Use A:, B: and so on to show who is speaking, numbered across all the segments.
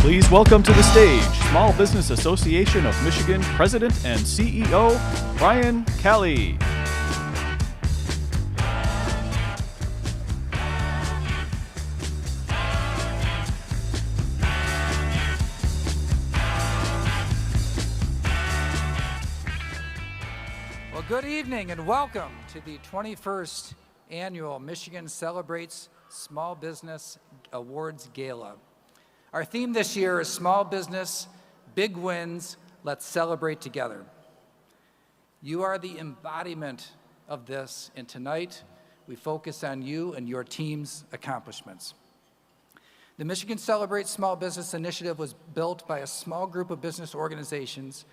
A: Please welcome to the stage Small Business Association of Michigan President and CEO, Brian Kelly.
B: Well, good evening and welcome to the 21st Annual Michigan Celebrates Small Business Awards Gala. Our theme this year is Small Business, Big Wins, Let's Celebrate Together. You are the embodiment of this, and tonight we focus on you and your team's accomplishments. The Michigan Celebrates Small Business Initiative was built by a small group of business organizations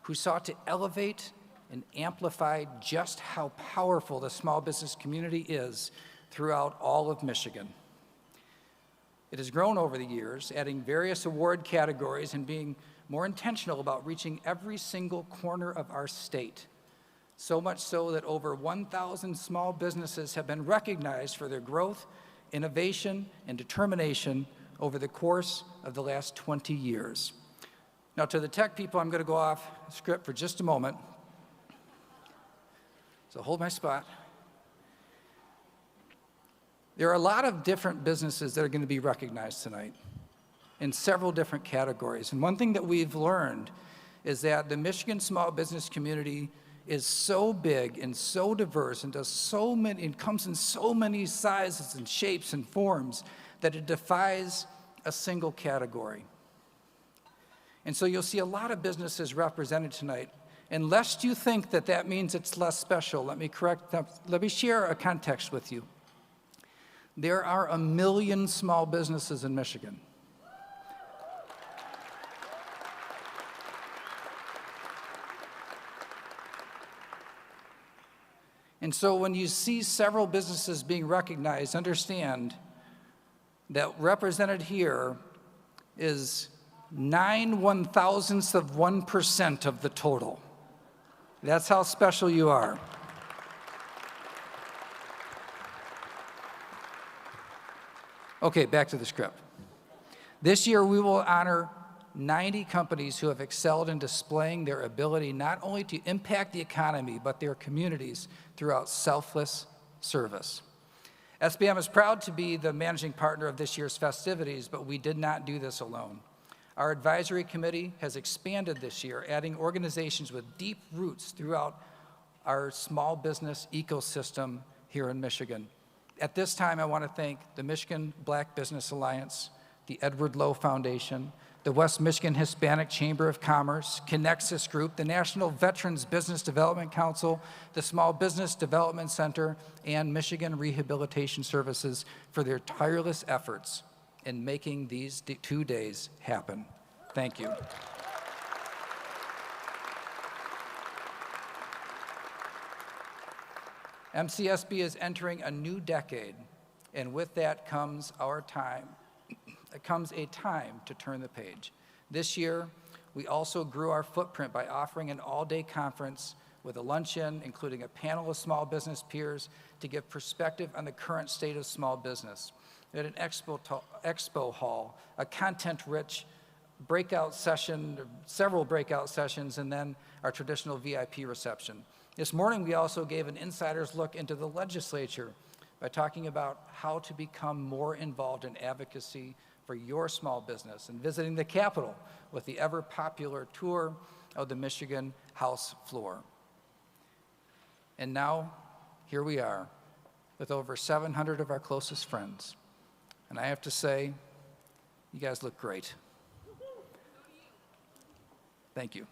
B: who sought to elevate and amplify just how powerful the small business community is throughout all of Michigan. It has grown over the years, adding various award categories and being more intentional about reaching every single corner of our state. So much so that over 1,000 small businesses have been recognized for their growth, innovation, and determination over the course of the last 20 years. Now, to the tech people, I'm going to go off script for just a moment. So hold my spot. There are a lot of different businesses that are going to be recognized tonight in several different categories. And one thing that we've learned is that the Michigan small business community is so big and so diverse and does so many, and comes in so many sizes and shapes and forms that it defies a single category. And so you'll see a lot of businesses represented tonight. And lest you think that that means it's less special, let me share a context with you. There are 1 million small businesses in Michigan. And so when you see several businesses being recognized, understand that represented here is 0.09% of the total. That's how special you are. Okay, back to the script. This year, we will honor 90 companies who have excelled in displaying their ability not only to impact the economy, but their communities throughout selfless service. SBM is proud to be the managing partner of this year's festivities, but we did not do this alone. Our advisory committee has expanded this year, adding organizations with deep roots throughout our small business ecosystem here in Michigan. At this time, I want to thank the Michigan Black Business Alliance, the Edward Lowe Foundation, the West Michigan Hispanic Chamber of Commerce, Connexus Group, the National Veterans Business Development Council, the Small Business Development Center, and Michigan Rehabilitation Services for their tireless efforts in making these 2 days happen. Thank you. MCSB is entering a new decade, and with that comes a time to turn the page. This year, we also grew our footprint by offering an all-day conference with a luncheon, including a panel of small business peers to give perspective on the current state of small business. We had an expo hall, a content-rich breakout session, several breakout sessions, and then our traditional VIP reception. This morning, we also gave an insider's look into the legislature by talking about how to become more involved in advocacy for your small business and visiting the Capitol with the ever-popular tour of the Michigan House floor. And now, here we are with over 700 of our closest friends. And I have to say, you guys look great. Thank you.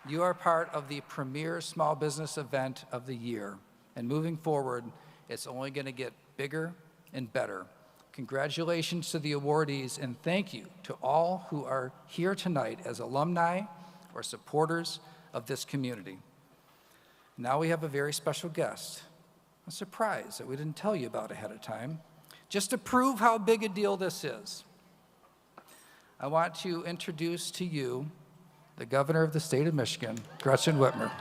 B: You are part of the premier small business event of the year, and moving forward, it's only going to get bigger and better. Congratulations to the awardees, and thank you to all who are here tonight as alumni or supporters of this community. Now we have a very special guest, a surprise that we didn't tell you about ahead of time, just to prove how big a deal this is. I want to introduce to you the governor of the state of Michigan, Gretchen Whitmer.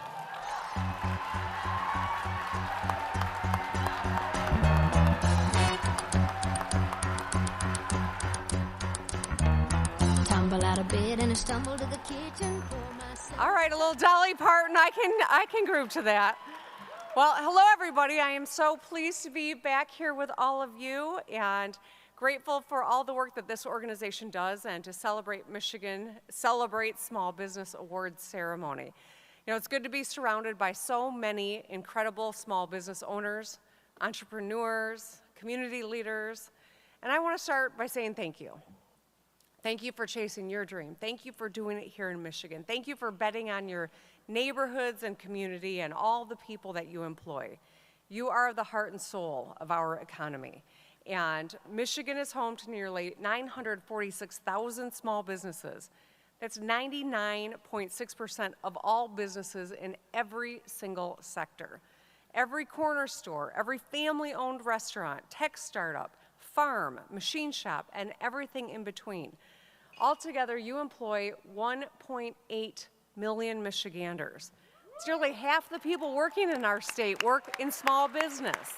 C: bed and I stumble to the kitchen for myself.
D: All right, a little Dolly Parton. I can groove to that. Well, hello everybody. I am so pleased to be back here with all of you and grateful for all the work that this organization does and to celebrate Small Business Awards ceremony. You know, it's good to be surrounded by so many incredible small business owners, entrepreneurs, community leaders, and I want to start by saying thank you. Thank you for chasing your dream. Thank you for doing it here in Michigan. Thank you for betting on your neighborhoods and community and all the people that you employ. You are the heart and soul of our economy. And Michigan is home to nearly 946,000 small businesses. That's 99.6% of all businesses in every single sector. Every corner store, every family-owned restaurant, tech startup, farm, machine shop, and everything in between. Altogether, you employ 1.8 million Michiganders. It's nearly half the people working in our state work in small business.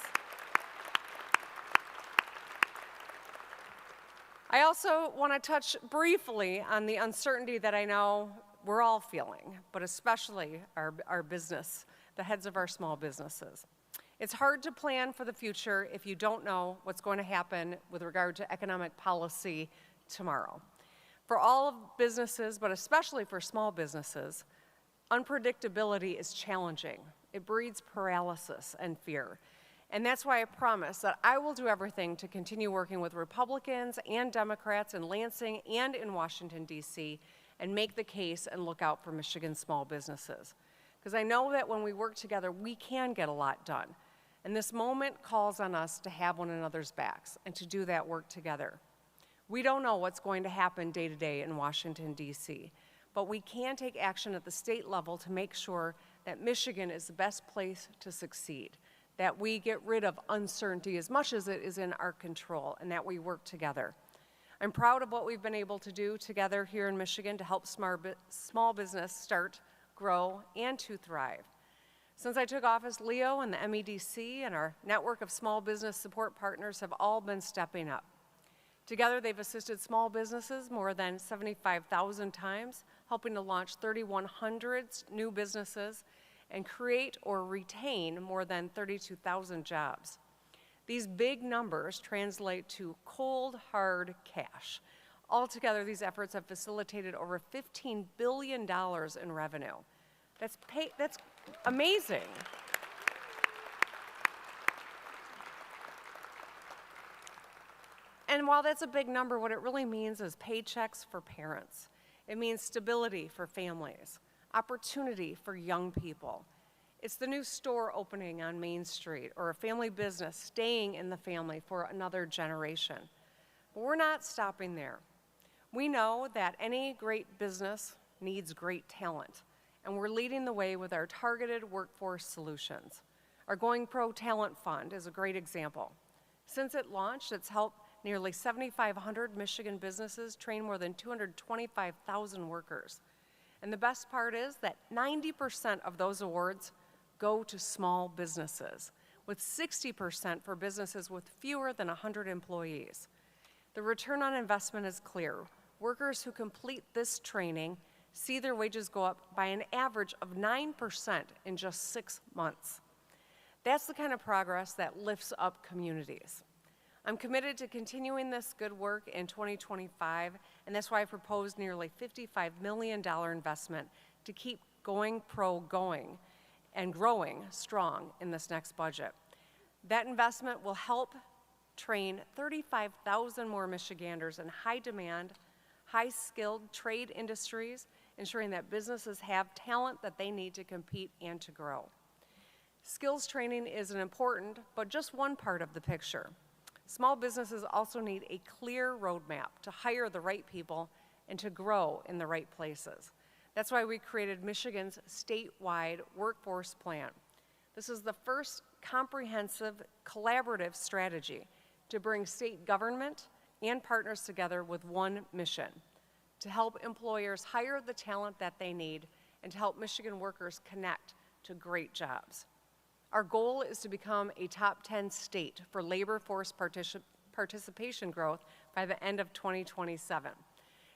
D: I also want to touch briefly on the uncertainty that I know we're all feeling, but especially our business, the heads of our small businesses. It's hard to plan for the future if you don't know what's going to happen with regard to economic policy tomorrow. For all of businesses, but especially for small businesses, unpredictability is challenging. It breeds paralysis and fear. And that's why I promise that I will do everything to continue working with Republicans and Democrats in Lansing and in Washington, D.C., and make the case and look out for Michigan small businesses. Because I know that when we work together, we can get a lot done. And this moment calls on us to have one another's backs and to do that work together. We don't know what's going to happen day to day in Washington, D.C., but we can take action at the state level to make sure that Michigan is the best place to succeed, that we get rid of uncertainty as much as it is in our control, and that we work together. I'm proud of what we've been able to do together here in Michigan to help small business start, grow, and to thrive. Since I took office, Leo and the MEDC and our network of small business support partners have all been stepping up. Together, they've assisted small businesses more than 75,000 times, helping to launch 3,100 new businesses and create or retain more than 32,000 jobs. These big numbers translate to cold, hard cash. Altogether, these efforts have facilitated over $15 billion in revenue. That's amazing. And while that's a big number, what it really means is paychecks for parents. It means stability for families, opportunity for young people. It's the new store opening on Main Street or a family business staying in the family for another generation. But we're not stopping there. We know that any great business needs great talent, and we're leading the way with our targeted workforce solutions. Our Going Pro Talent Fund is a great example. Since it launched, it's helped nearly 7,500 Michigan businesses train more than 225,000 workers. And the best part is that 90% of those awards go to small businesses, with 60% for businesses with fewer than 100 employees. The return on investment is clear. Workers who complete this training see their wages go up by an average of 9% in just 6 months. That's the kind of progress that lifts up communities. I'm committed to continuing this good work in 2025, and that's why I proposed nearly $55 million investment to keep Going Pro going and growing strong in this next budget. That investment will help train 35,000 more Michiganders in high-demand, high-skilled trade industries, ensuring that businesses have talent that they need to compete and to grow. Skills training is an important, but just one part of the picture. Small businesses also need a clear roadmap to hire the right people and to grow in the right places. That's why we created Michigan's statewide workforce plan. This is the first comprehensive, collaborative strategy to bring state government and partners together with one mission: to help employers hire the talent that they need and to help Michigan workers connect to great jobs. Our goal is to become a top 10 state for labor force participation growth by the end of 2027.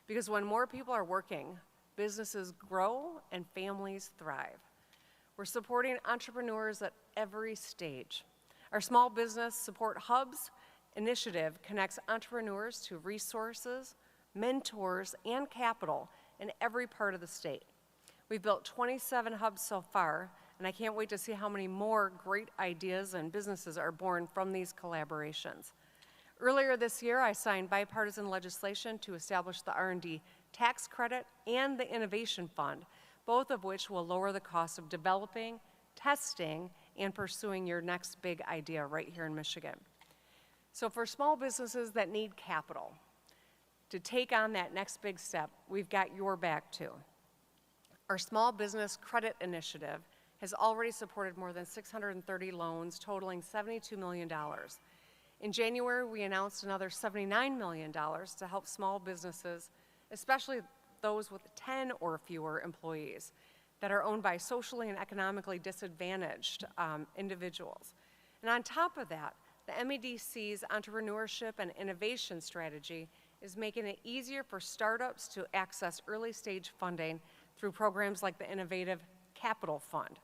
D: Because when more people are working, businesses grow and families thrive. We're supporting entrepreneurs at every stage. Our Small Business Support Hubs initiative connects entrepreneurs to resources, mentors, and capital in every part of the state. We've built 27 hubs so far, and I can't wait to see how many more great ideas and businesses are born from these collaborations. Earlier this year, I signed bipartisan legislation to establish the R&D tax credit and the Innovation Fund, both of which will lower the cost of developing, testing, and pursuing your next big idea right here in Michigan. So for small businesses that need capital to take on that next big step, we've got your back too. Our Small Business Credit Initiative has already supported more than 630 loans totaling $72 million. In January, we announced another $79 million to help small businesses, especially those with 10 or fewer employees that are owned by socially and economically disadvantaged individuals. And on top of that, the MEDC's entrepreneurship and innovation strategy is making it easier for startups to access early stage funding through programs like the Innovative Capital Fund.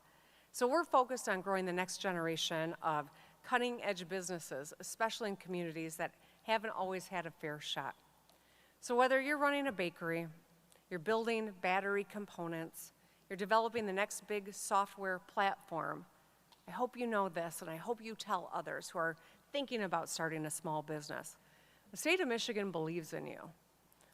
D: So we're focused on growing the next generation of cutting-edge businesses, especially in communities that haven't always had a fair shot. So whether you're running a bakery, you're building battery components, you're developing the next big software platform, I hope you know this, and I hope you tell others who are thinking about starting a small business. The state of Michigan believes in you.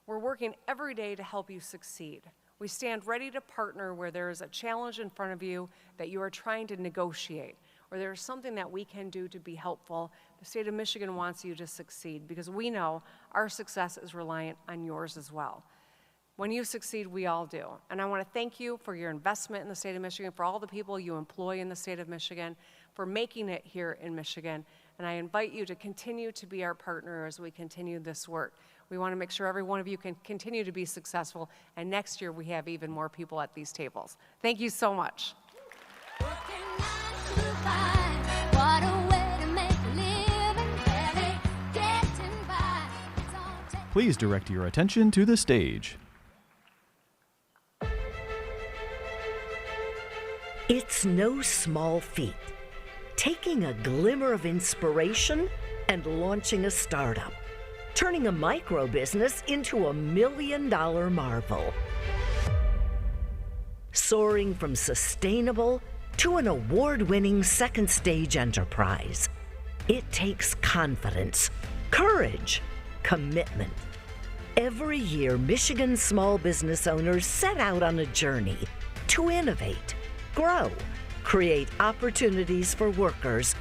D: We're working every day to help you succeed. We stand ready to partner where there is a challenge in front of you that you are trying to negotiate, or there is something that we can do to be helpful. The state of Michigan wants you to succeed because we know our success is reliant on yours as well. When you succeed, we all do. And I want to thank you for your investment in the state of Michigan, for all the people you employ in the state of Michigan, for making it here in Michigan. And I invite you to continue to be our partner as we continue this work. We want to make sure every one of you can continue to be successful, and next year we have even more people at these tables. Thank you so much.
A: Please direct your attention to the stage.
E: It's no small feat, taking a glimmer of inspiration and launching a startup, turning a micro business into a $1 million marvel. Soaring from sustainable to an award-winning second stage enterprise. It takes confidence, courage, commitment. Every year, Michigan small business owners set out on a journey to innovate, grow, create opportunities for workers,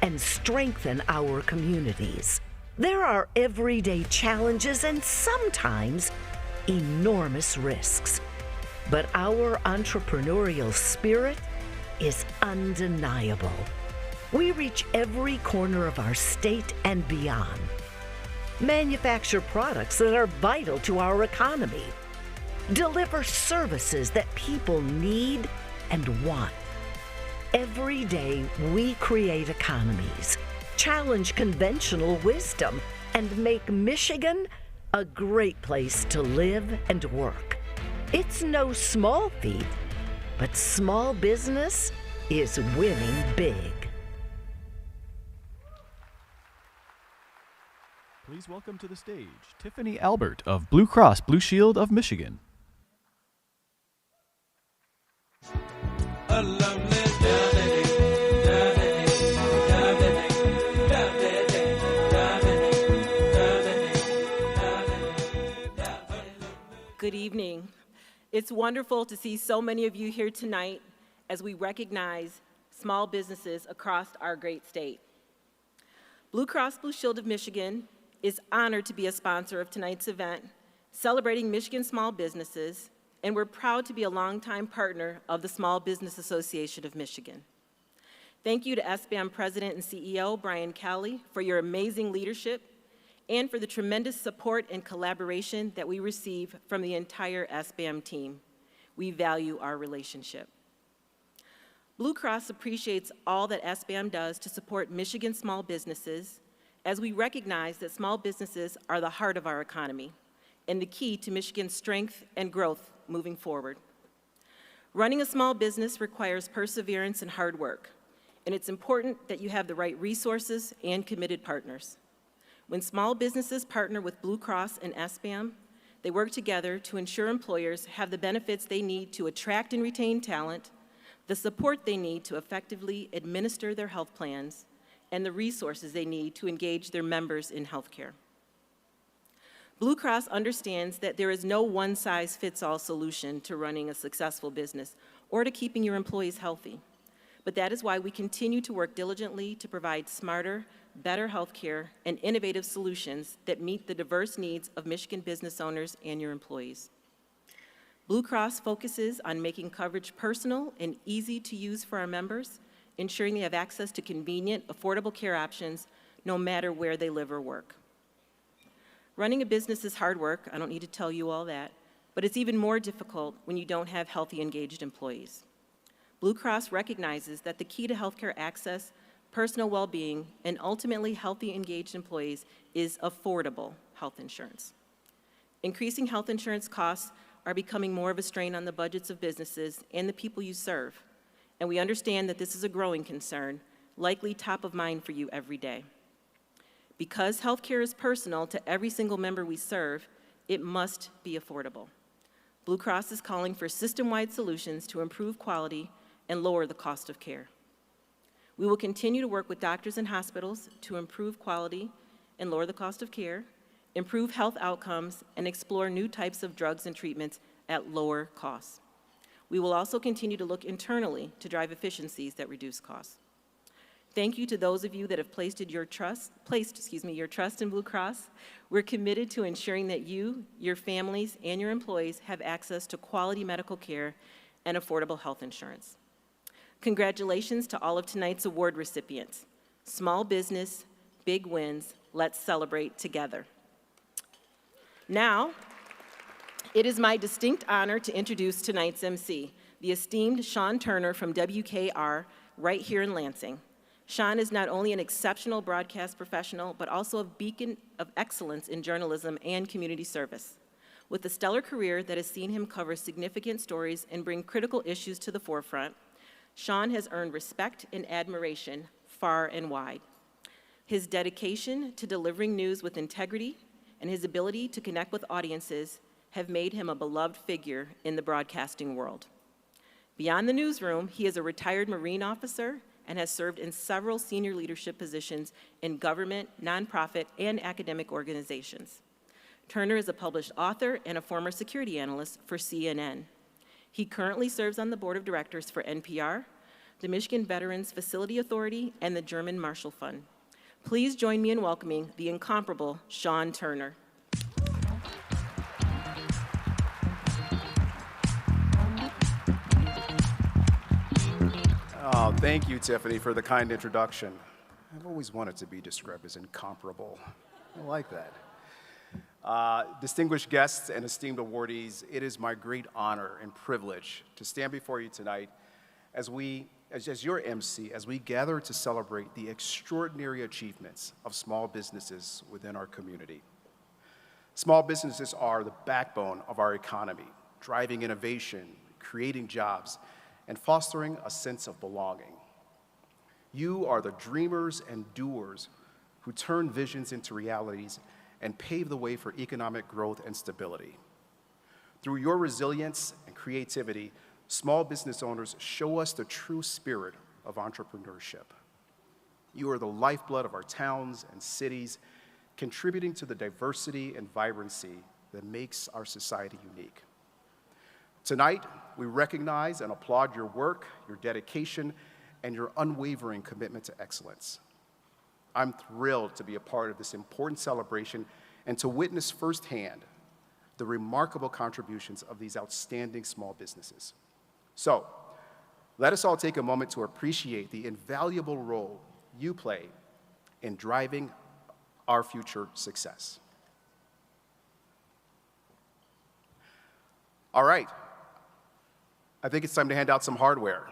E: and strengthen our communities. There are everyday challenges and sometimes enormous risks. But our entrepreneurial spirit is undeniable. We reach every corner of our state and beyond. Manufacture products that are vital to our economy. Deliver services that people need and want. Every day, we create economies, challenge conventional wisdom, and make Michigan a great place to live and work. It's no small feat, but small business is winning big.
A: Please welcome to the stage Tiffany Albert of Blue Cross Blue Shield of Michigan.
F: Good evening. It's wonderful to see so many of you here tonight as we recognize small businesses across our great state. Blue Cross Blue Shield of Michigan is honored to be a sponsor of tonight's event, celebrating Michigan small businesses, and we're proud to be a longtime partner of the Small Business Association of Michigan. Thank you to SBM President and CEO Brian Kelly for your amazing leadership and for the tremendous support and collaboration that we receive from the entire SBM team. We value our relationship. Blue Cross appreciates all that SBM does to support Michigan small businesses, as we recognize that small businesses are the heart of our economy and the key to Michigan's strength and growth moving forward. Running a small business requires perseverance and hard work, and it's important that you have the right resources and committed partners. When small businesses partner with Blue Cross and SBAM, they work together to ensure employers have the benefits they need to attract and retain talent, the support they need to effectively administer their health plans, and the resources they need to engage their members in healthcare. Blue Cross understands that there is no one-size-fits-all solution to running a successful business or to keeping your employees healthy. But that is why we continue to work diligently to provide smarter, better healthcare and innovative solutions that meet the diverse needs of Michigan business owners and your employees. Blue Cross focuses on making coverage personal and easy to use for our members, ensuring they have access to convenient, affordable care options no matter where they live or work. Running a business is hard work, I don't need to tell you all that, but it's even more difficult when you don't have healthy, engaged employees. Blue Cross recognizes that the key to healthcare access, personal well-being, and ultimately healthy, engaged employees is affordable health insurance. Increasing health insurance costs are becoming more of a strain on the budgets of businesses and the people you serve, and we understand that this is a growing concern, likely top of mind for you every day. Because healthcare is personal to every single member we serve, it must be affordable. Blue Cross is calling for system-wide solutions to improve quality and lower the cost of care. We will continue to work with doctors and hospitals to improve quality and lower the cost of care, improve health outcomes, and explore new types of drugs and treatments at lower costs. We will also continue to look internally to drive efficiencies that reduce costs. Thank you to those of you that have placed your trust in Blue Cross. We're committed to ensuring that you, your families, and your employees have access to quality medical care and affordable health insurance. Congratulations to all of tonight's award recipients. Small business, big wins, let's celebrate together. Now, it is my distinct honor to introduce tonight's MC, the esteemed Sean Turner from WKR, right here in Lansing. Sean is not only an exceptional broadcast professional, but also a beacon of excellence in journalism and community service. With a stellar career that has seen him cover significant stories and bring critical issues to the forefront, Sean has earned respect and admiration far and wide. His dedication to delivering news with integrity and his ability to connect with audiences have made him a beloved figure in the broadcasting world. Beyond the newsroom, he is a retired Marine officer and has served in several senior leadership positions in government, nonprofit, and academic organizations. Turner is a published author and a former security analyst for CNN. He currently serves on the board of directors for NPR, the Michigan Veterans Facility Authority, and the German Marshall Fund. Please join me in welcoming the incomparable Sean Turner.
G: Oh, thank you, Tiffany, for the kind introduction. I've always wanted to be described as incomparable. I like that. Distinguished guests and esteemed awardees, it is my great honor and privilege to stand before you tonight as your MC, as we gather to celebrate the extraordinary achievements of small businesses within our community. Small businesses are the backbone of our economy, driving innovation, creating jobs, and fostering a sense of belonging. You are the dreamers and doers who turn visions into realities and pave the way for economic growth and stability. Through your resilience and creativity, small business owners show us the true spirit of entrepreneurship. You are the lifeblood of our towns and cities, contributing to the diversity and vibrancy that makes our society unique. Tonight, we recognize and applaud your work, your dedication, and your unwavering commitment to excellence. I'm thrilled to be a part of this important celebration and to witness firsthand the remarkable contributions of these outstanding small businesses. So, let us all take a moment to appreciate the invaluable role you play in driving our future success. All right. I think it's time to hand out some hardware.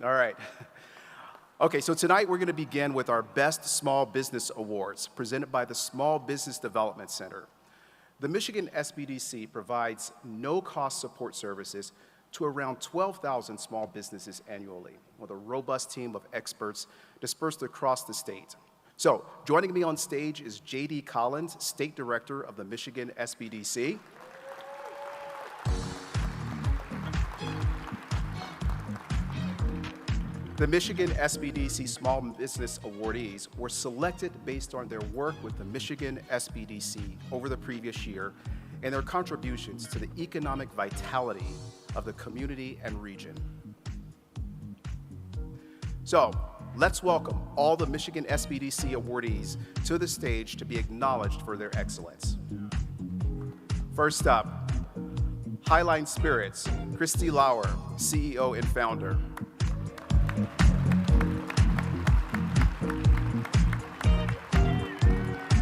G: All right. Okay, so tonight we're going to begin with our Best Small Business Awards, presented by the Small Business Development Center. The Michigan SBDC provides no-cost support services to around 12,000 small businesses annually, with a robust team of experts dispersed across the state. So, joining me on stage is J.D. Collins, State Director of the Michigan SBDC. The Michigan SBDC Small Business Awardees were selected based on their work with the Michigan SBDC over the previous year and their contributions to the economic vitality of the community and region. So, let's welcome all the Michigan SBDC awardees to the stage to be acknowledged for their excellence. First up, Highline Spirits, Christy Lauer, CEO and founder.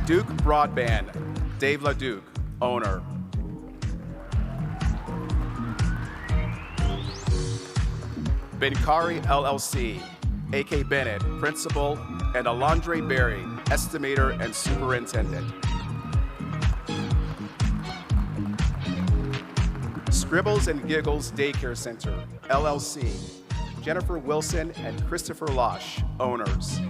G: Duke Broadband, Dave LaDuke, owner. Benkari LLC, A.K. Bennett, principal, and Alondre Berry, estimator and superintendent. Scribbles and Giggles Daycare Center, LLC, Jennifer Wilson and Christopher Losh, owners.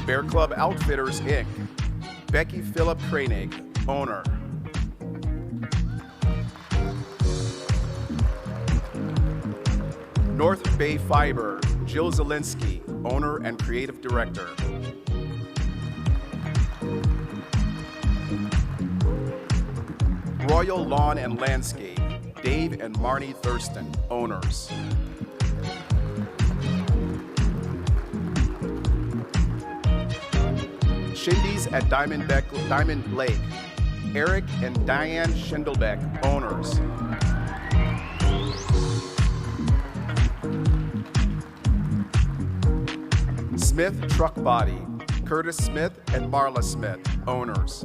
G: Bear Club Outfitters, Inc., Becky Phillip Kranig, owner. North Bay Fiber, Jill Zielinski, owner and creative director. Royal Lawn and Landscape, Dave and Marnie Thurston, owners. Shindy's at Diamond Lake, Eric and Diane Schindelbeck, owners. Smith Truck Body, Curtis Smith and Marla Smith, owners.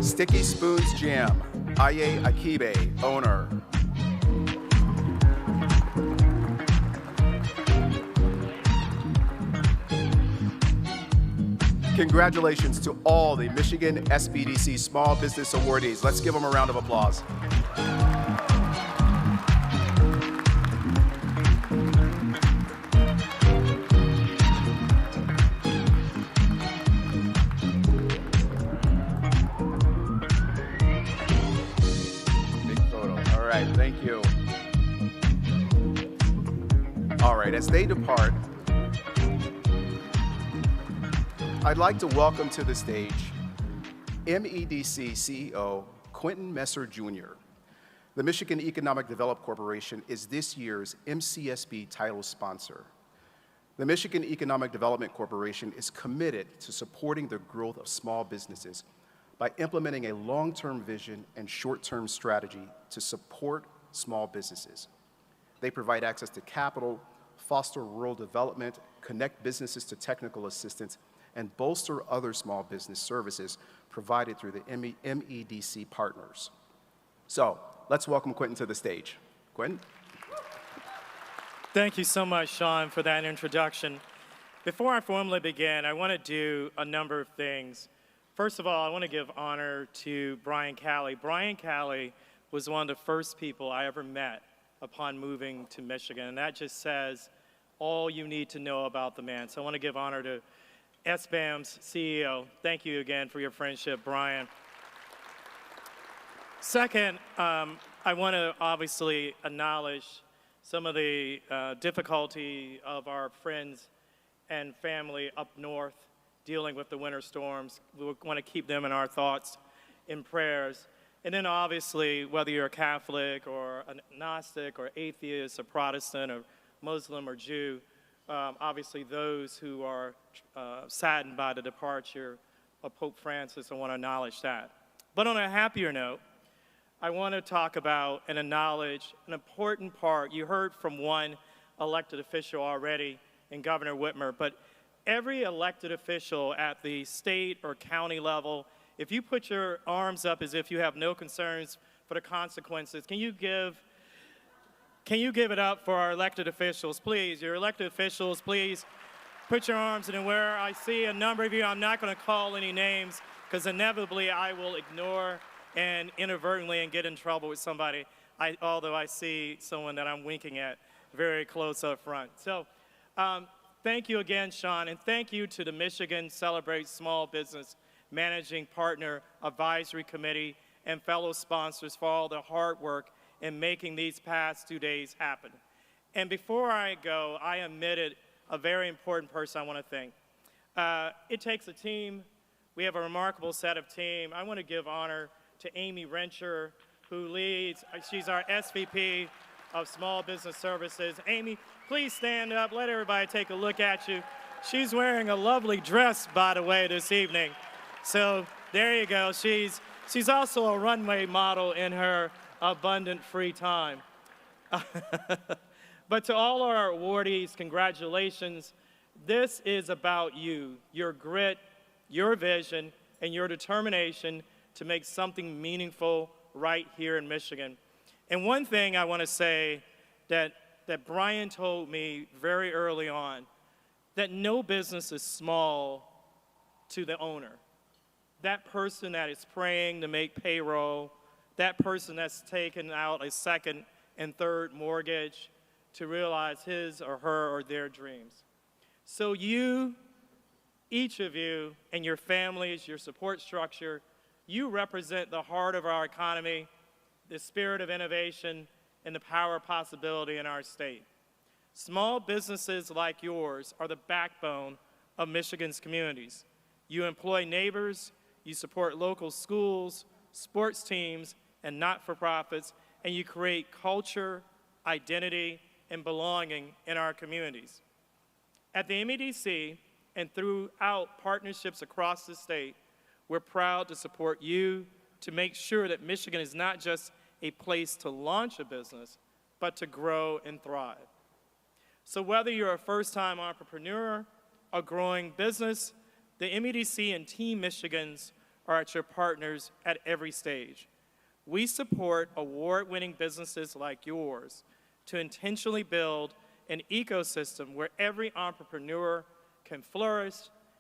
G: Sticky Spoons Jam, Aye Akibe, owner. Congratulations to all the Michigan SBDC Small Business Awardees. Let's give them a round of applause. Big photo. All right, thank you. All right, as they depart, I'd like to welcome to the stage MEDC CEO Quentin Messer Jr. The Michigan Economic Development Corporation is this year's MCSB title sponsor. The Michigan Economic Development Corporation is committed to supporting the growth of small businesses by implementing a long-term vision and short-term strategy to support small businesses. They provide access to capital, foster rural development, connect businesses to technical assistance, and bolster other small business services provided through the MEDC partners. So let's welcome Quentin to the stage. Quentin?
H: Thank you so much, Sean, for that introduction. Before I formally begin, I want to do a number of things. First of all, I want to give honor to Brian Calley. Brian Calley was one of the first people I ever met upon moving to Michigan, and that just says all you need to know about the man. So I want to give honor to SBAM's CEO. Thank you again for your friendship, Brian. Second, I want to obviously acknowledge some of the difficulty of our friends and family up north dealing with the winter storms. We want to keep them in our thoughts, in prayers. And then obviously, whether you're a Catholic or a Gnostic or atheist or Protestant or Muslim or Jew, obviously those who are saddened by the departure of Pope Francis, I want to acknowledge that. But on a happier note, I want to talk about and acknowledge an important part. You heard from one elected official already in Governor Whitmer, but every elected official at the state or county level, if you put your arms up as if you have no concerns for the consequences, can you give Can you give it up for our elected officials, please? Your elected officials, please put your arms in the air. I see a number of you. I'm not going to call any names because inevitably I will ignore and inadvertently and get in trouble with somebody, although I see someone that I'm winking at very close up front. So thank you again, Sean, and thank you to the Michigan Celebrate Small Business Managing Partner Advisory Committee and fellow sponsors for all the hard work in making these past 2 days happen. And before I go, I omitted a very important person I want to thank. It takes a team. We have a remarkable set of team. I want to give honor to Amy Rencher, who leads, she's our SVP of Small Business Services. Amy, please stand up. Let everybody take a look at you. She's wearing a lovely dress, by the way, this evening. So there you go. She's also a runway model in her abundant free time. But to all our awardees, congratulations. This is about you, your grit, your vision, and your determination to make something meaningful right here in Michigan. And one thing I want to say that Brian told me very early on, that no business is small to the owner. That person that is praying to make payroll, that person that's taken out a second and third mortgage to realize his or her or their dreams. So you, each of you, and your families, your support structure, you represent the heart of our economy, the spirit of innovation, and the power of possibility in our state. Small businesses like yours are the backbone of Michigan's communities. You employ neighbors, you support local schools, sports teams, and not-for-profits, and you create culture, identity, and belonging in our communities. At the MEDC and throughout partnerships across the state, we're proud to support you to make sure that Michigan is not just a place to launch a business, but to grow and thrive. So whether you're a first-time entrepreneur, a growing business, the MEDC and Team Michigans are at your partners at every stage. We support award-winning businesses like yours to intentionally build an ecosystem where every entrepreneur can flourish,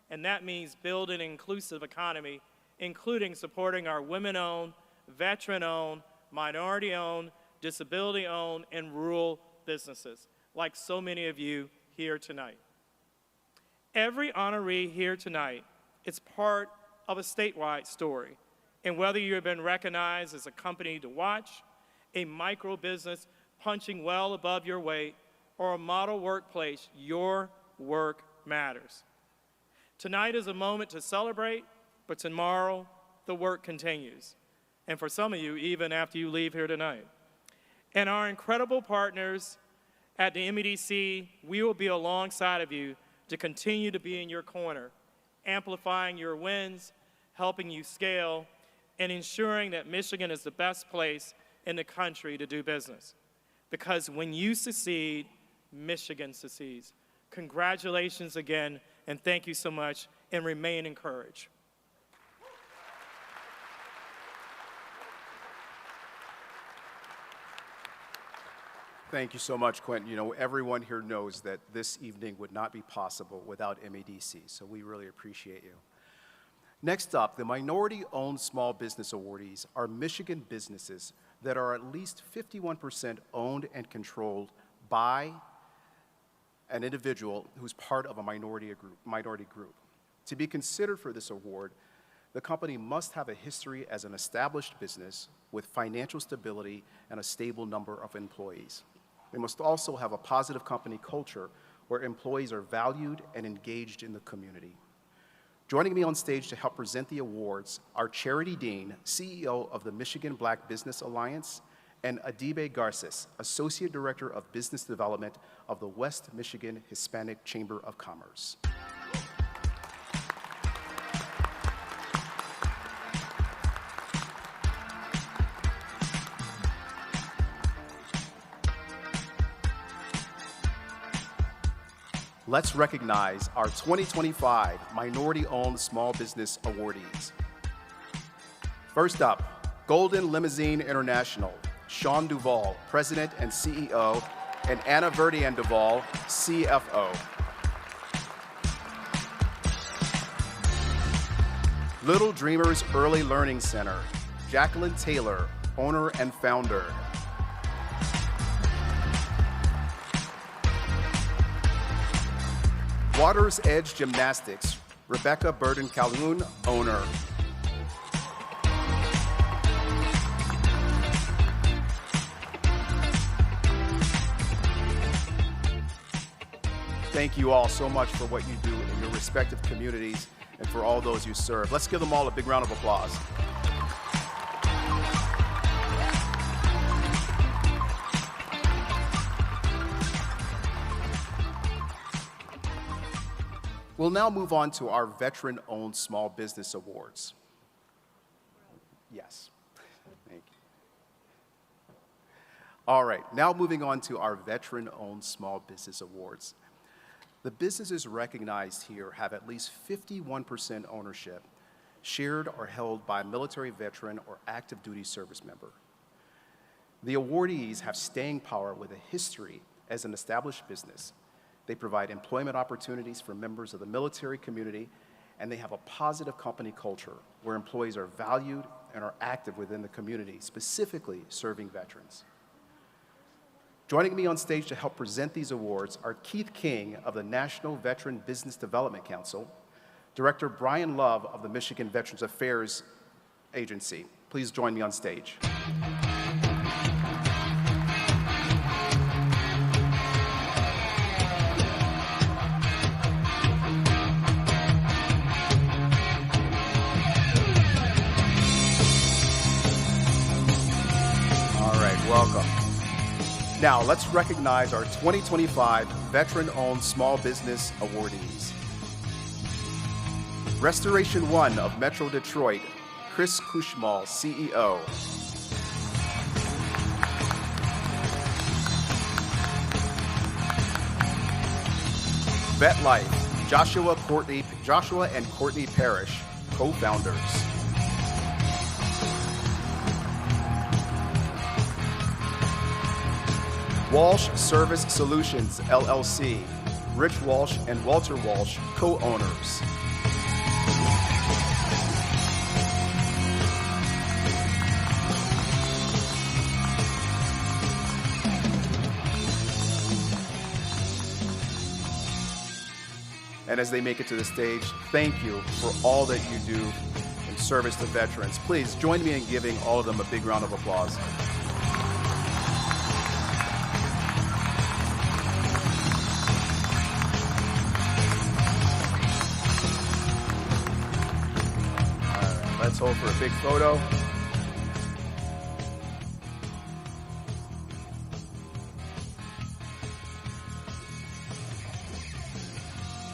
H: and that means building an inclusive economy, including supporting our women-owned, veteran-owned, minority-owned, disability-owned, and rural businesses, like so many of you here tonight. Every honoree here tonight is part of a statewide story, and whether you have been recognized as a company to watch, a micro business punching well above your weight, or a model workplace, your work matters. Tonight is a moment to celebrate, but tomorrow the work continues. And for some of you, even after you leave here tonight. And our incredible partners at the MEDC, we will be alongside of you to continue to be in your corner, amplifying your wins, helping you scale, and ensuring that Michigan is the best place in the country to do business. Because when you succeed, Michigan succeeds. Congratulations again, and thank you so much, and remain encouraged.
G: Thank you so much, Quentin. You know, everyone here knows that this evening would not be possible without MEDC, so we really appreciate you. Next up, the minority-owned small business awardees are Michigan businesses that are at least 51% owned and controlled by an individual who's part of a minority group. To be considered for this award, the company must have a history as an established business with financial stability and a stable number of employees. They must also have a positive company culture where employees are valued and engaged in the community. Joining me on stage to help present the awards are Charity Dean, CEO of the Michigan Black Business Alliance, and Adibe Garces, Associate Director of Business Development of the West Michigan Hispanic Chamber of Commerce. Let's recognize our 2025 Minority-Owned Small Business Awardees. First up, Golden Limousine International, Sean Duvall, President and CEO, and Anna Verdian Duvall, CFO. Little Dreamers Early Learning Center, Jacqueline Taylor, owner and founder. Water's Edge Gymnastics, Rebecca Burden Calhoun, owner. Thank you all so much for what you do in your respective communities and for all those you serve. Let's give them all a big round of applause. We'll now move on to our Veteran-Owned Small Business Awards. Yes, thank you. All right, now moving on to our Veteran-Owned Small Business Awards. The businesses recognized here have at least 51% ownership, shared or held by a military veteran or active duty service member. The awardees have staying power with a history as an established business. They provide employment opportunities for members of the military community, and they have a positive company culture where employees are valued and are active within the community, specifically serving veterans. Joining me on stage to help present these awards are Keith King of the National Veteran Business Development Council, Director Brian Love of the Michigan Veterans Affairs Agency. Please join me on stage. Welcome. Now, let's recognize our 2025 Veteran-Owned Small Business Awardees. Restoration One of Metro Detroit, Chris Kushmal, CEO. VetLife, Joshua and Courtney Parrish, co-founders. Walsh Service Solutions, LLC, Rich Walsh and Walter Walsh, co-owners. And as they make it to the stage, thank you for all that you do in service to veterans. Please join me in giving all of them a big round of applause. Let's hold for a big photo.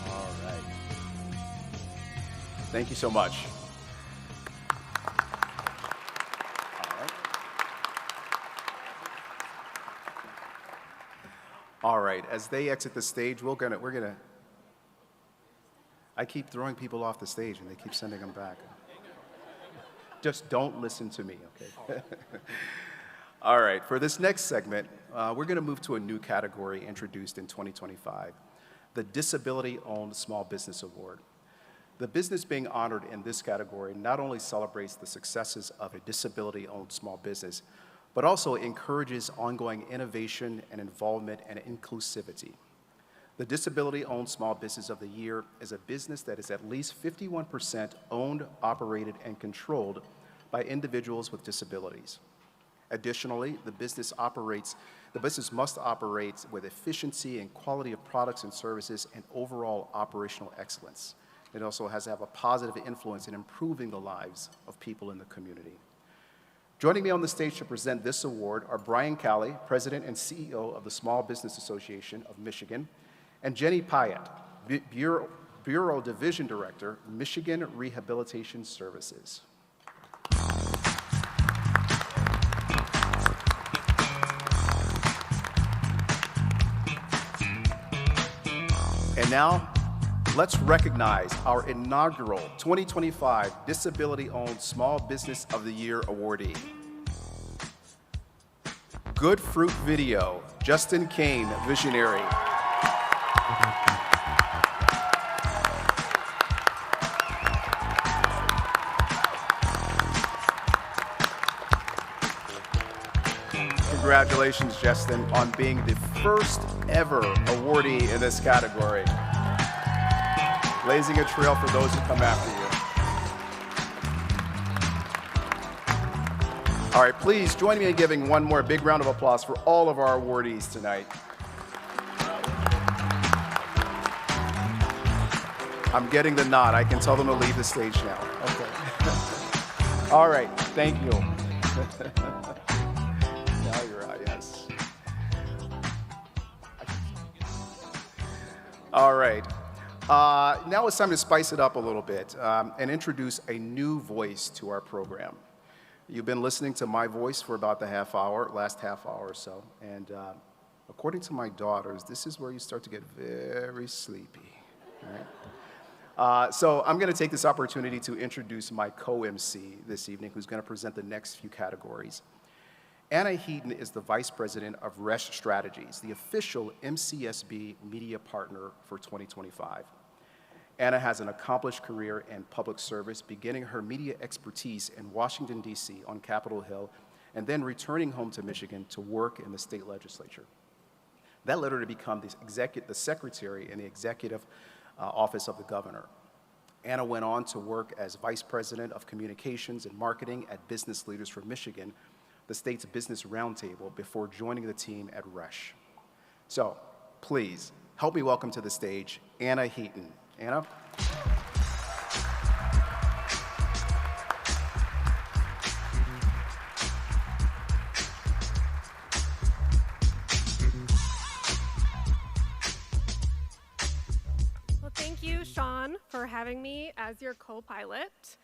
G: All right. Thank you so much. All right. As they exit the stage, we're gonna. I keep throwing people off the stage, and they keep sending them back. Just don't listen to me, okay? All right, for this next segment, we're gonna move to a new category introduced in 2025, the Disability-Owned Small Business Award. The business being honored in this category not only celebrates the successes of a disability-owned small business, but also encourages ongoing innovation and involvement and inclusivity. The Disability-Owned Small Business of the Year is a business that is at least 51% owned, operated, and controlled by individuals with disabilities. Additionally, the business must operate with efficiency and quality of products and services and overall operational excellence. It also has to have a positive influence in improving the lives of people in the community. Joining me on the stage to present this award are Brian Calley, President and CEO of the Small Business Association of Michigan, and Jenny Pyatt, Bureau Division Director, Michigan Rehabilitation Services. And now, let's recognize our inaugural 2025 Disability-Owned Small Business of the Year awardee. Good Fruit Video, Justin Kane, visionary. Congratulations, Justin, on being the first ever awardee in this category. Blazing a trail for those who come after you. All right, please join me in giving one more big round of applause for all of our awardees tonight. I'm getting the nod. I can tell them to leave the stage now. Okay. All right, thank you. Now you're out, yes. All right. Now it's time to spice it up a little bit and introduce a new voice to our program. You've been listening to my voice for about the last half hour or so, and according to my daughters, this is where you start to get very sleepy. All right? So I'm going to take this opportunity to introduce my co-MC this evening, who's going to present the next few categories. Anna Heaton is the Vice President of Resch Strategies, the official MCSB media partner for 2025. Anna has an accomplished career in public service, beginning her media expertise in Washington, D.C. on Capitol Hill, and then returning home to Michigan to work in the state legislature. That led her to become the secretary in the executive office of the governor. Anna went on to work as Vice President of Communications and Marketing at Business Leaders for Michigan, the state's business roundtable, before joining the team at Resch. So, please, help me welcome to the stage Anna Heaton. Anna?
I: Well, thank you, Sean, for having me as your co-pilot.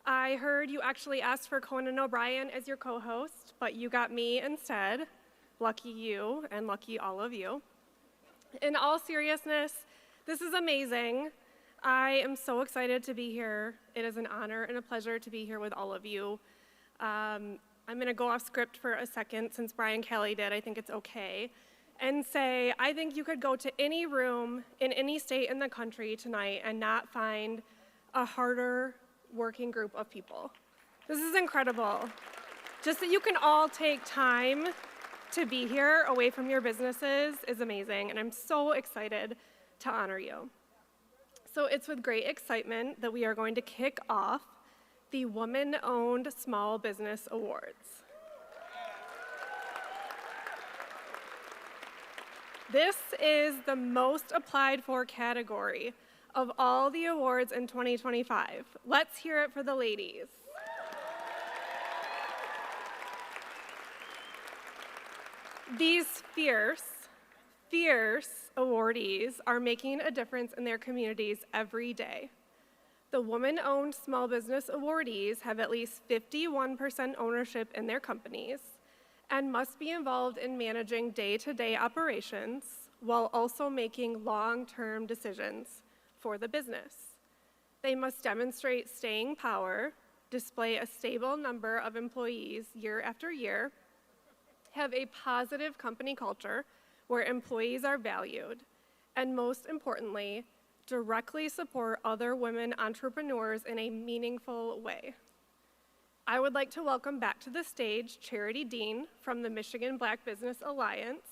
I: I heard you actually asked for Conan O'Brien as your co-host, but you got me instead. Lucky you, and lucky all of you. In all seriousness, this is amazing. I am so excited to be here. It is an honor and a pleasure to be here with all of you. I'm going to go off script for a second, since Brian Kelly did. I think it's okay. And say, I think you could go to any room in any state in the country tonight and not find a harder working group of people. This is incredible. Just that you can all take time to be here away from your businesses is amazing, and I'm so excited to honor you. So it's with great excitement that we are going to kick off the Woman-Owned Small Business Awards. This is the most applied for category of all the awards in 2025. Let's hear it for the ladies. These fierce awardees are making a difference in their communities every day. The Woman-Owned Small Business Awardees have at least 51% ownership in their companies and must be involved in managing day-to-day operations while also making long-term decisions for the business. They must demonstrate staying power, display a stable number of employees year after year, have a positive company culture where employees are valued, and most importantly, directly support other women entrepreneurs in a meaningful way. I would like to welcome back to the stage Charity Dean from the Michigan Black Business Alliance.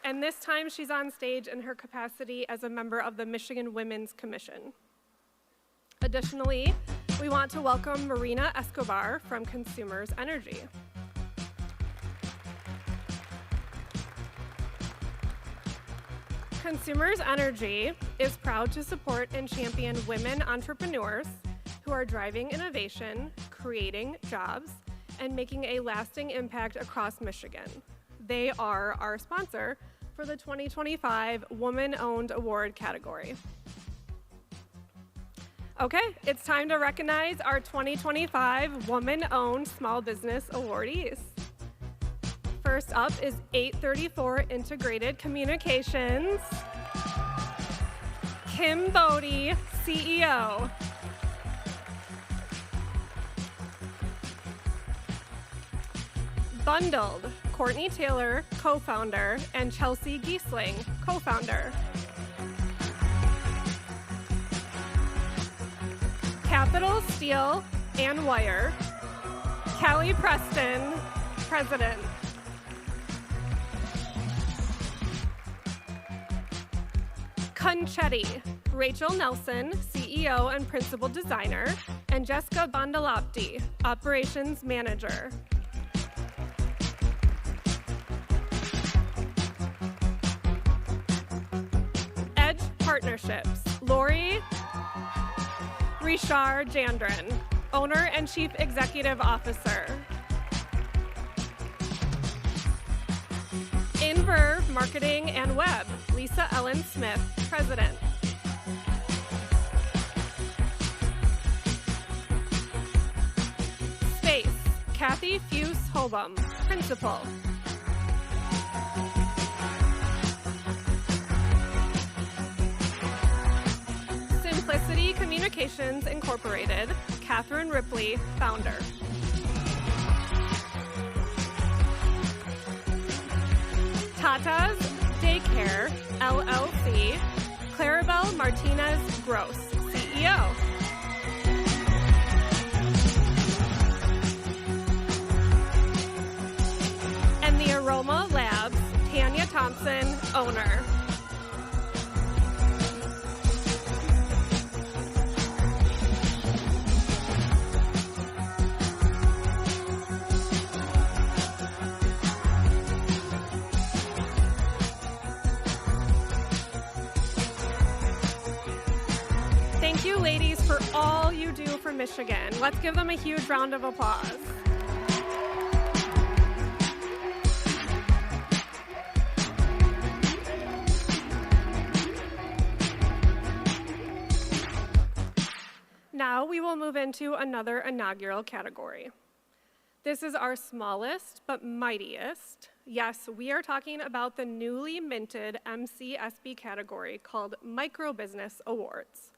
I: And this time she's on stage in her capacity as a member of the Michigan Women's Commission. Additionally, we want to welcome Marina Escobar from Consumers Energy. Consumers Energy is proud to support and champion women entrepreneurs who are driving innovation, creating jobs, and making a lasting impact across Michigan. They are our sponsor for the 2025 Woman-Owned Award category. Okay, it's time to recognize our 2025 Woman-Owned Small Business Awardees. First up is 834 Integrated Communications, Kim Bodie, CEO. Bundled, Courtney Taylor, co-founder, and Chelsea Giesling, co-founder. Capital Steel and Wire, Callie Preston, president. Conchetti, Rachel Nelson, CEO and principal designer, and Jessica Bondolapti, operations manager. Edge Partnerships, Lori Richard Jandren, owner and chief executive officer. Inverve Marketing and Web, Lisa Ellen Smith, president. Space, Kathy Fuse Hobum, principal. Simplicity Communications Incorporated, Catherine Ripley, founder. Tata's Daycare, LLC, Clarabelle Martinez Gross, CEO. And the Aroma Labs, Tanya Thompson, owner. Thank you, ladies, for all you do for Michigan. Let's give them a huge round of applause. Now we will move into another inaugural category. This is our smallest but mightiest. Yes, we are talking about the newly minted MCSB category called Micro Business Awards.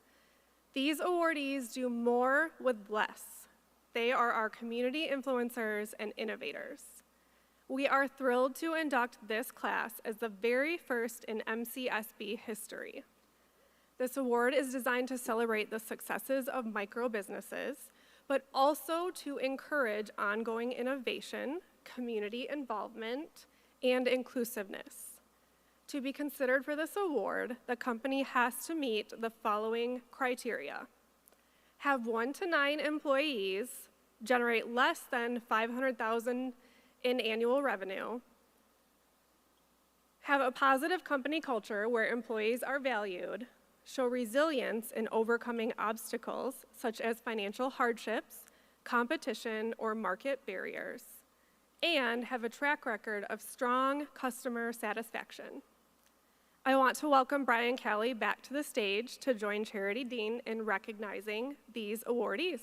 I: These awardees do more with less. They are our community influencers and innovators. We are thrilled to induct this class as the very first in MCSB history. This award is designed to celebrate the successes of micro businesses, but also to encourage ongoing innovation, community involvement, and inclusiveness. To be considered for this award, the company has to meet the following criteria: have 1 to 9 employees, generate less than $500,000 in annual revenue, have a positive company culture where employees are valued, show resilience in overcoming obstacles such as financial hardships, competition, or market barriers, and have a track record of strong customer satisfaction. I want to welcome Brian Callie back to the stage to join Charity Dean in recognizing these awardees.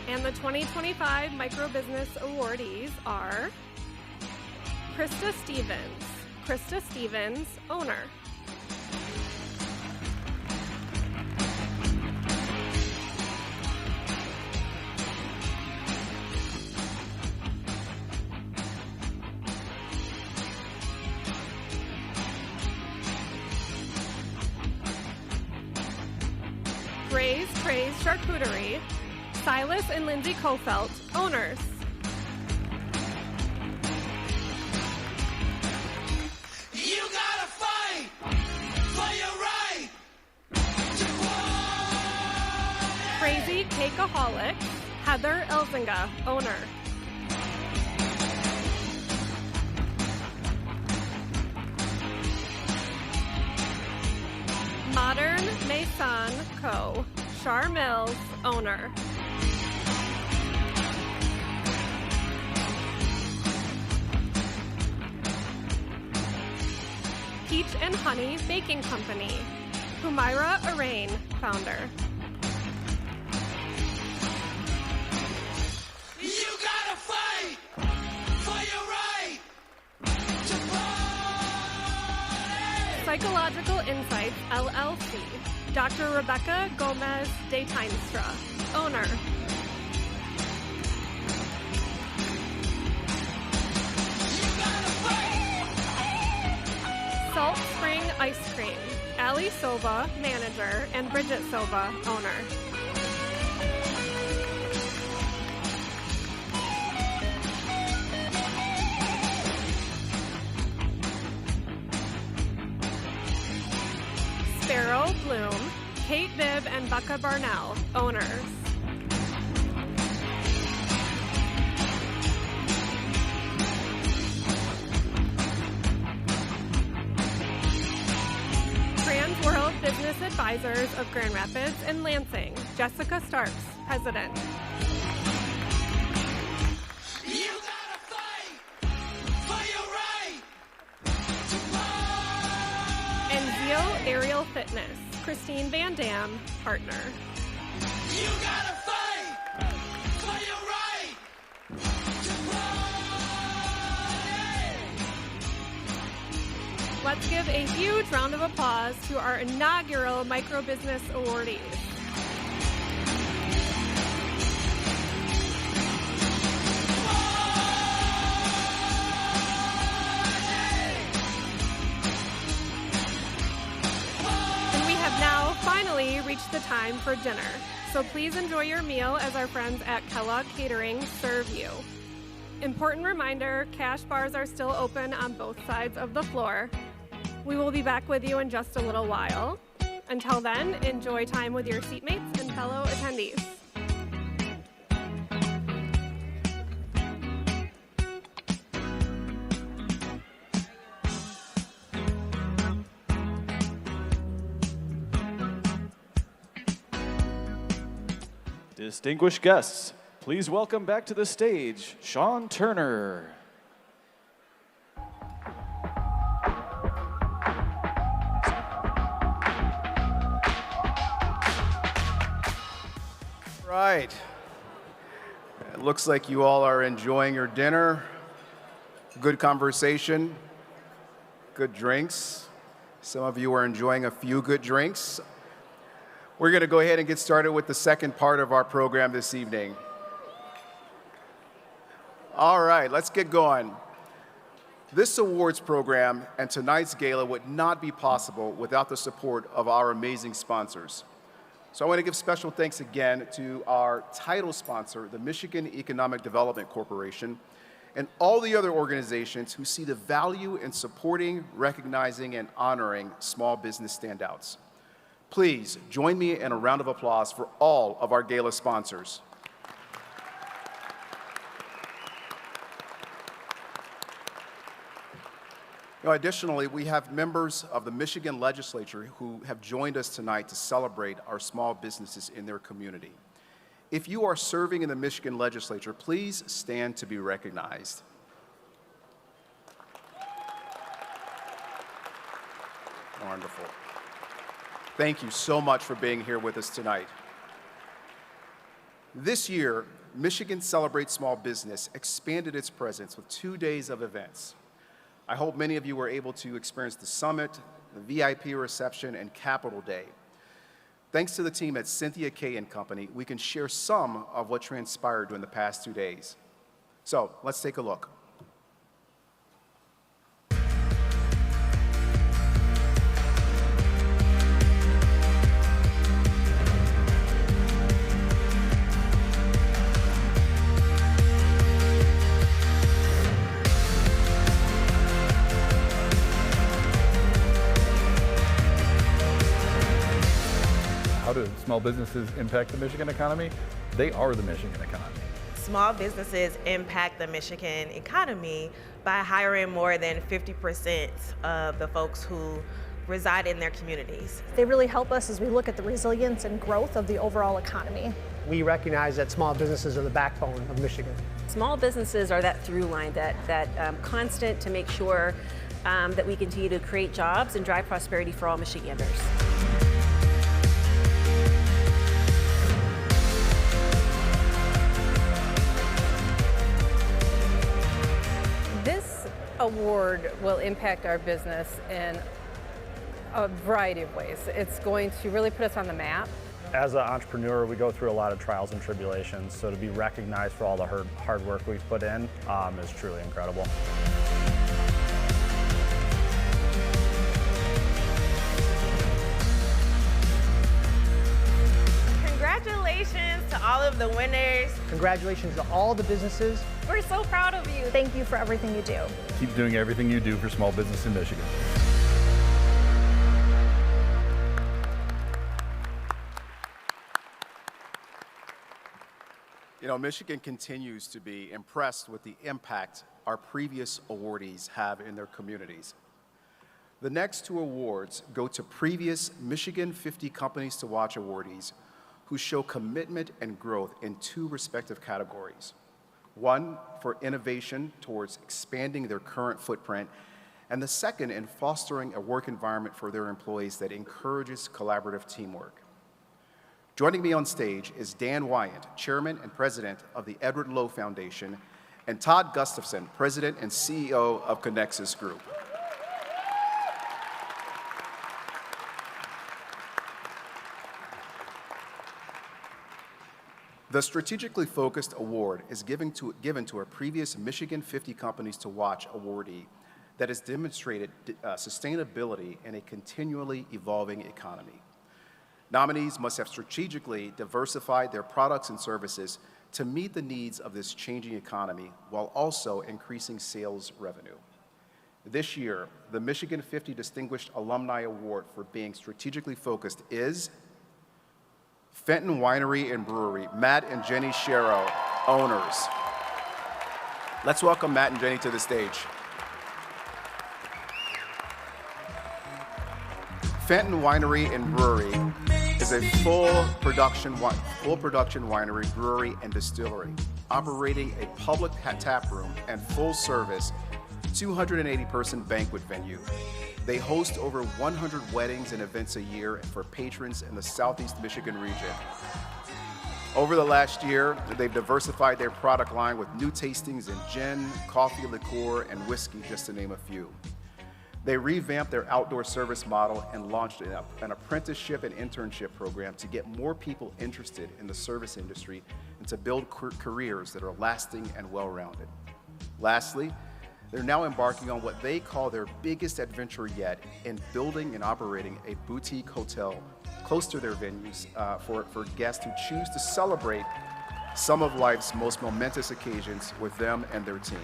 I: And the 2025 Micro Business Awardees are Krista Stevens. Krista Stevens, owner. Gray's Praise Charcuterie, Silas and Lindsay Kofelt, owners.
J: You gotta fight for your right to quality.
I: Crazy Cakeaholic, Heather Elzinga, owner. Modern Maison Co., Char Mills, owner. Peach and Honey Baking Company, Humaira Arain, founder.
J: You gotta fight for your right to
I: Psychological Insights, LLC, Dr. Rebecca Gomez de Timestra, owner. Salt Spring Ice Cream, Ali Sova, manager, and Bridget Sova, owner. Sparrow Bloom, Kate Bibb and Becca Barnell, owners. Trans World Business Advisors of Grand Rapids and Lansing, Jessica Starks, president.
J: You gotta fight for your right to fight.
I: And Zio Aerial Fitness, Christine Van Dam, partner.
J: You gotta fight for your right to fight.
I: Let's give a huge round of applause to our inaugural Microbusiness Awardees. And we have now finally reached the time for dinner. So please enjoy your meal as our friends at Kellogg Catering serve you. Important reminder, cash bars are still open on both sides of the floor. We will be back with you in just a little while. Until then, enjoy time with your seatmates and fellow attendees.
A: Distinguished guests, please welcome back to the stage Sean Turner.
G: Right. It looks like you all are enjoying your dinner. Good conversation, good drinks. Some of you are enjoying a few good drinks. We're going to go ahead and get started with the second part of our program this evening. All right, let's get going. This awards program and tonight's gala would not be possible without the support of our amazing sponsors. So I want to give special thanks again to our title sponsor, the Michigan Economic Development Corporation, and all the other organizations who see the value in supporting, recognizing, and honoring small business standouts. Please join me in a round of applause for all of our gala sponsors. Now, additionally, we have members of the Michigan legislature who have joined us tonight to celebrate our small businesses in their community. If you are serving in the Michigan legislature, please stand to be recognized. Wonderful. Thank you so much for being here with us tonight. This year, Michigan Celebrates Small Business expanded its presence with 2 days of events. I hope many of you were able to experience the summit, the VIP reception, and Capitol Day. Thanks to the team at Cynthia Kay & Company, we can share some of what transpired during the past 2 days. So let's take a look.
K: How do small businesses impact the Michigan economy? They are the Michigan economy.
L: Small businesses impact the Michigan economy by hiring more than 50% of the folks who reside in their communities.
M: They really help us as we look at the resilience and growth of the overall economy.
N: We recognize that small businesses are the backbone of Michigan.
O: Small businesses are that through line, that constant to make sure that we continue to create jobs and drive prosperity for all Michiganders.
P: This award will impact our business in A variety of ways. It's going to really put us on the map.
Q: As an entrepreneur, we go through a lot of trials and tribulations, so to be recognized for all the hard work we've put in is truly incredible.
L: Congratulations to all of the winners.
N: Congratulations to all the businesses.
O: We're so proud of you.
M: Thank you for everything you do.
K: Keep doing everything you do for small business in Michigan.
G: You know, Michigan continues to be impressed with the impact our previous awardees have in their communities. The next two awards go to previous Michigan 50 Companies to Watch awardees who show commitment and growth in two respective categories. One for innovation towards expanding their current footprint, and the second in fostering a work environment for their employees that encourages collaborative teamwork. Joining me on stage is Dan Wyant, Chairman and President of the Edward Lowe Foundation, and Todd Gustafson, President and CEO of Connexus Group. The Strategically Focused Award is given to a previous Michigan 50 Companies to Watch awardee that has demonstrated sustainability in a continually evolving economy. Nominees must have strategically diversified their products and services to meet the needs of this changing economy while also increasing sales revenue. This year, the Michigan 50 Distinguished Alumni Award for being strategically focused is Fenton Winery and Brewery, Matt and Jenny Sharrow, owners. Let's welcome Matt and Jenny to the stage. Fenton Winery and Brewery is a full production winery, brewery, and distillery, operating a public tap room and full-service 280-person banquet venue. They host over 100 weddings and events a year for patrons in the Southeast Michigan region. Over the last year, they've diversified their product line with new tastings in gin, coffee, liqueur, and whiskey, just to name a few. They revamped their outdoor service model and launched an apprenticeship and internship program to get more people interested in the service industry and to build careers that are lasting and well-rounded. Lastly, they're now embarking on what they call their biggest adventure yet in building and operating a boutique hotel close to their venues for guests who choose to celebrate some of life's most momentous occasions with them and their team.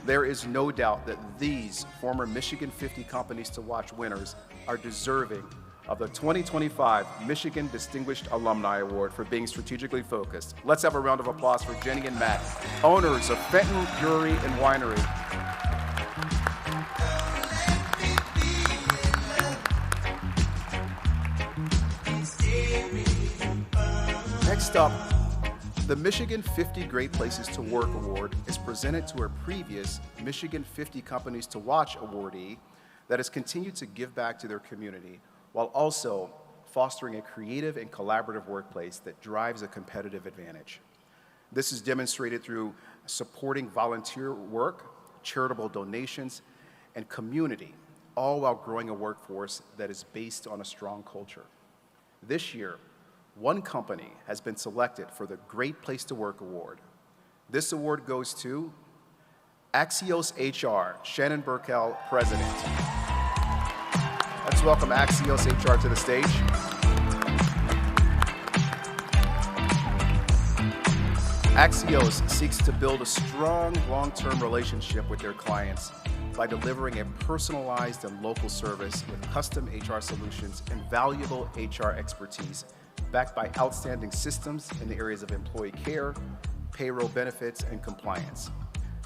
G: There is no doubt that these former Michigan 50 Companies to Watch winners are deserving of the 2025 Michigan Distinguished Alumni Award for being strategically focused. Let's have a round of applause for Jenny and Matt, owners of Fenton Brewery and Winery. Next up, the Michigan 50 Great Places to Work Award is presented to a previous Michigan 50 Companies to Watch awardee that has continued to give back to their community while also fostering a creative and collaborative workplace that drives a competitive advantage. This is demonstrated through supporting volunteer work, charitable donations, and community, all while growing a workforce that is based on a strong culture. This year, one company has been selected for the Great Place to Work Award. This award goes to Axios HR, Shannon Burkell, President. Let's welcome Axios HR to the stage. Axios seeks to build a strong, long-term relationship with their clients by delivering a personalized and local service with custom HR solutions and valuable HR expertise backed by outstanding systems in the areas of employee care, payroll benefits, and compliance.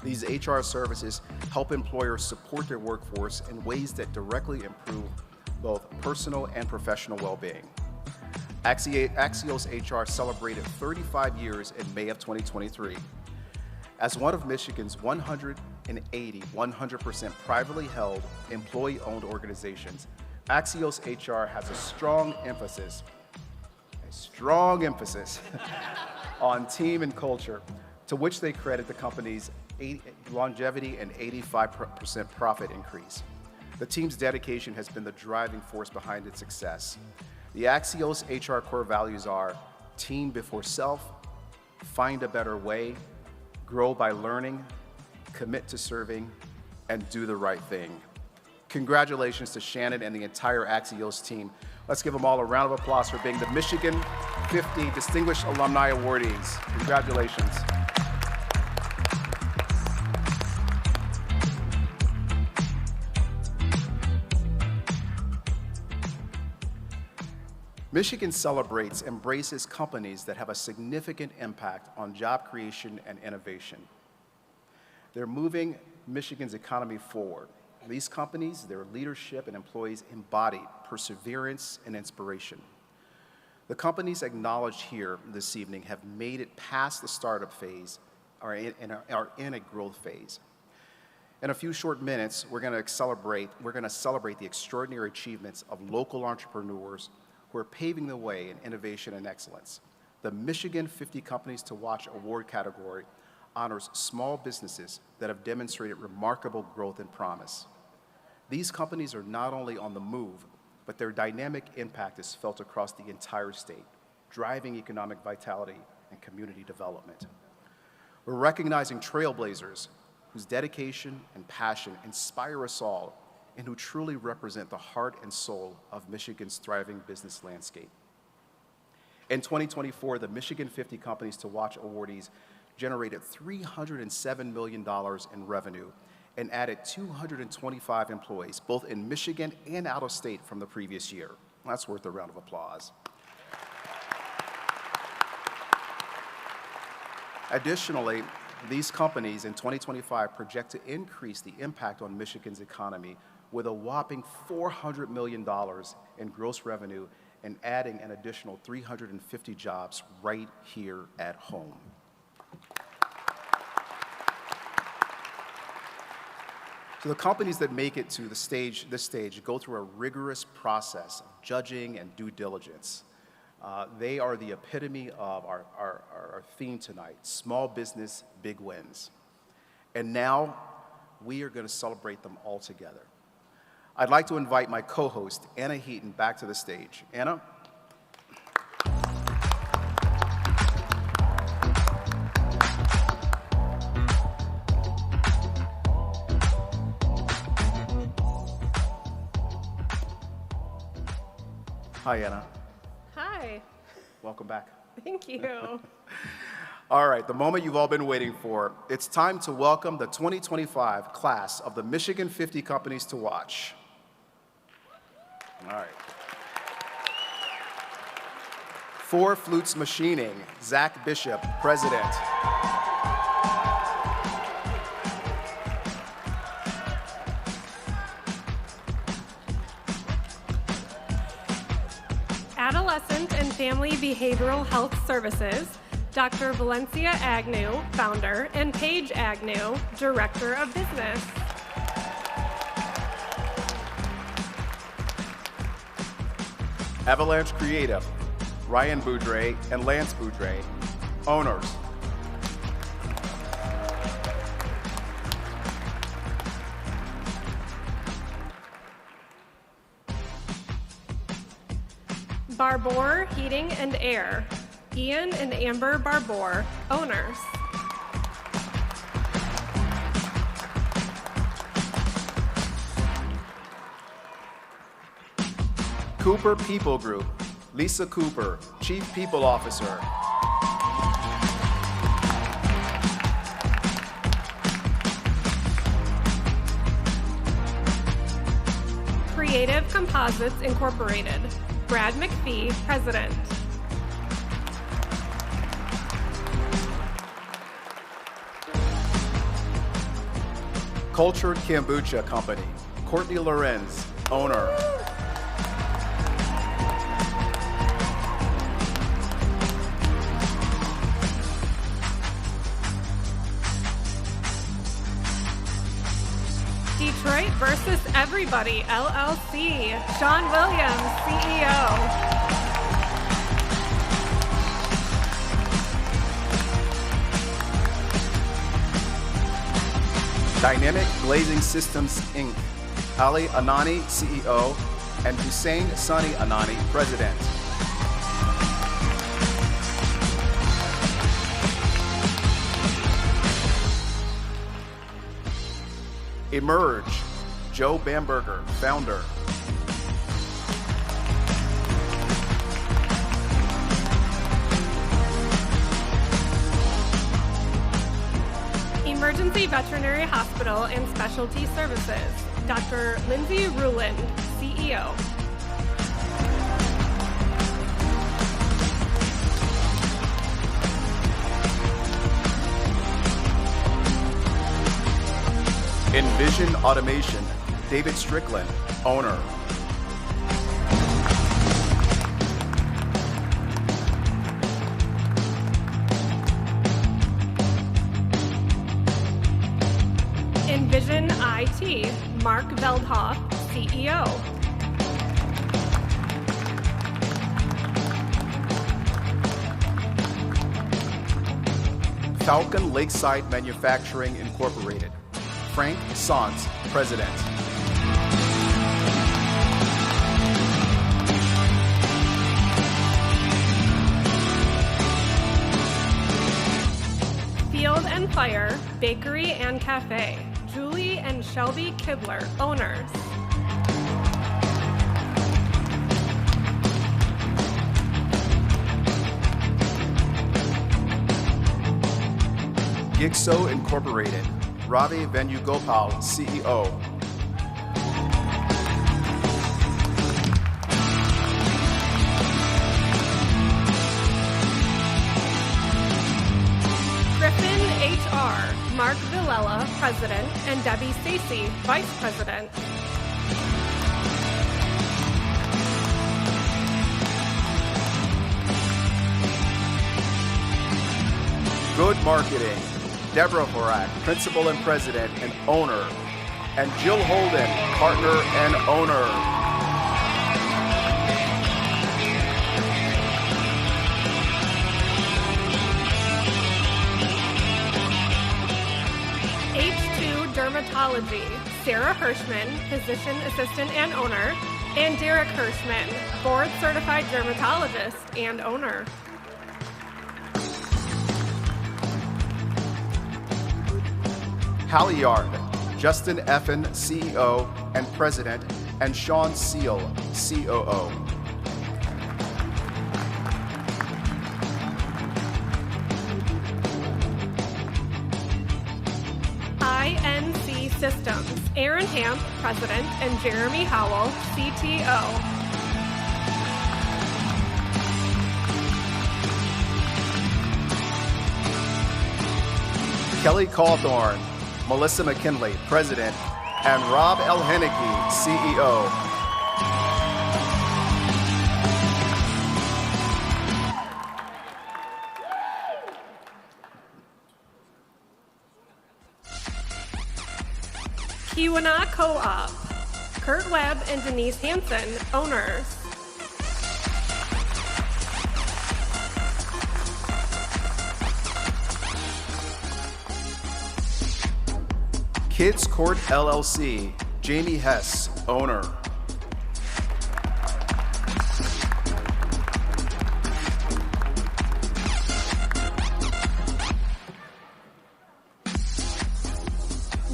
G: These HR services help employers support their workforce in ways that directly improve both personal and professional well-being. Axios HR celebrated 35 years in May of 2023. As one of Michigan's 180 100% privately held, employee-owned organizations, Axios HR has a strong emphasis on team and culture, to which they credit the company's longevity and 85% profit increase. The team's dedication has been the driving force behind its success. The Axios HR core values are team before self, find a better way, grow by learning, commit to serving, and do the right thing. Congratulations to Shannon and the entire Axios team. Let's give them all a round of applause for being the Michigan 50 Distinguished Alumni Awardees. Congratulations. Michigan Celebrates embraces companies that have a significant impact on job creation and innovation. They're moving Michigan's economy forward. These companies, their leadership and employees embody perseverance and inspiration. The companies acknowledged here this evening have made it past the startup phase are in a growth phase. In a few short minutes, we're going to celebrate the extraordinary achievements of local entrepreneurs who are paving the way in innovation and excellence. The Michigan 50 Companies to Watch Award category honors small businesses that have demonstrated remarkable growth and promise. These companies are not only on the move, but their dynamic impact is felt across the entire state, driving economic vitality and community development. We're recognizing trailblazers whose dedication and passion inspire us all and who truly represent the heart and soul of Michigan's thriving business landscape. In 2024, the Michigan 50 Companies to Watch awardees generated $307 million in revenue and added 225 employees, both in Michigan and out of state from the previous year. That's worth a round of applause. Additionally, these companies in 2025 project to increase the impact on Michigan's economy with a whopping $400 million in gross revenue and adding an additional 350 jobs right here at home. So the companies that make it to this stage go through a rigorous process of judging and due diligence. They are the epitome of our theme tonight, small business, big wins. And now we are going to celebrate them all together. I'd like to invite my co-host, Anna Heaton, back to the stage. Anna? Hi, Anna.
I: Hi.
G: Welcome back.
I: Thank you.
G: All right, the moment you've all been waiting for. It's time to welcome the 2025 class of the Michigan 50 Companies to Watch. All right. For Flutes Machining, Zach Bishop, President.
I: Adolescent and Family Behavioral Health Services, Dr. Valencia Agnew, founder, and Paige Agnew, director of business.
G: Avalanche Creative, Ryan Boudre and Lance Boudre, owners.
I: Barbour Heating and Air, Ian and Amber Barbour, owners.
G: Cooper People Group, Lisa Cooper, Chief People Officer.
I: Creative Composites Incorporated, Brad McPhee, President.
G: Cultured Kombucha Company, Courtney Lorenz, owner.
I: Detroit versus Everybody, LLC, Sean Williams, CEO.
G: Dynamic Glazing Systems, Inc., Ali Anani, CEO, and Hussein Sani Anani, President. Emerge, Joe Bamberger, Founder.
I: Emergency Veterinary Hospital and Specialty Services, Dr. Lindsay Ruland, CEO.
G: Envision Automation, David Strickland, Owner.
I: Envision IT, Mark Veldhoff, CEO.
G: Falcon Lakeside Manufacturing Incorporated, Frank Sons, President.
I: Field and Fire, Bakery and Cafe, Julie and Shelby Kibler, owners.
G: Gigso Incorporated, Ravi Venugopal, CEO.
I: Griffin HR, Mark Villela, President, and Debbie Stacy, Vice President.
G: Good Marketing, Deborah Horak, Principal and President and Owner, and Jill Holden, Partner and Owner.
I: H2 Dermatology, Sarah Hirschman, Physician Assistant and Owner, and Derek Hirschman, Board Certified Dermatologist and Owner.
G: Halyard, Justin Effen, CEO and President, and Sean Seal, COO.
I: INC Systems, Aaron Hamp, President, and Jeremy Howell, CTO.
G: Kelly Cawthorn, Melissa McKinley, President, and Rob Elhenicky, CEO.
I: Keweenaw Co-op, Kurt Webb and Denise Hansen, owners.
G: Kids Court LLC, Jamie Hess, owner.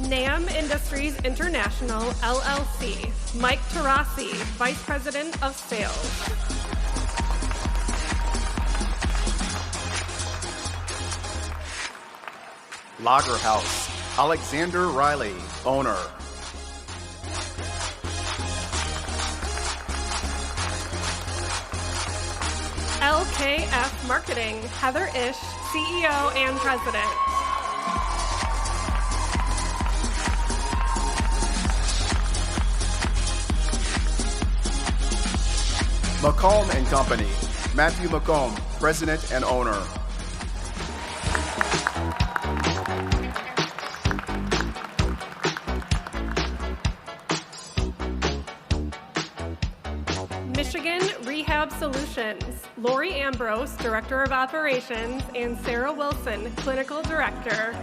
I: NAM Industries International LLC, Mike Tarasi, Vice President of Sales.
G: Lager House, Alexander Riley, owner.
I: LKF Marketing, Heather Ish, CEO and President.
G: McComb and Company, Matthew McComb, President and owner.
I: Michigan Rehab Solutions, Lori Ambrose, Director of Operations, and Sarah Wilson, Clinical Director.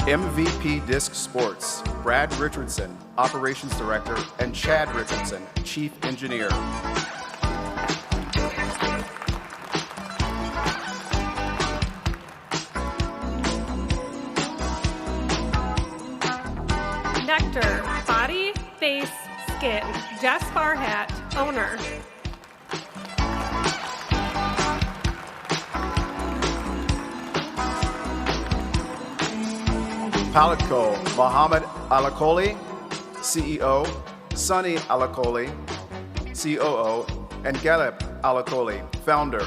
G: MVP Disc Sports, Brad Richardson, Operations Director, and Chad Richardson, Chief Engineer.
I: Nectar, body, face, skin. Jess Farhat, owner.
G: Palitco, Mohammed Alakoli, CEO, Sunny Alakoli, COO, and Gala Alakoli, founder.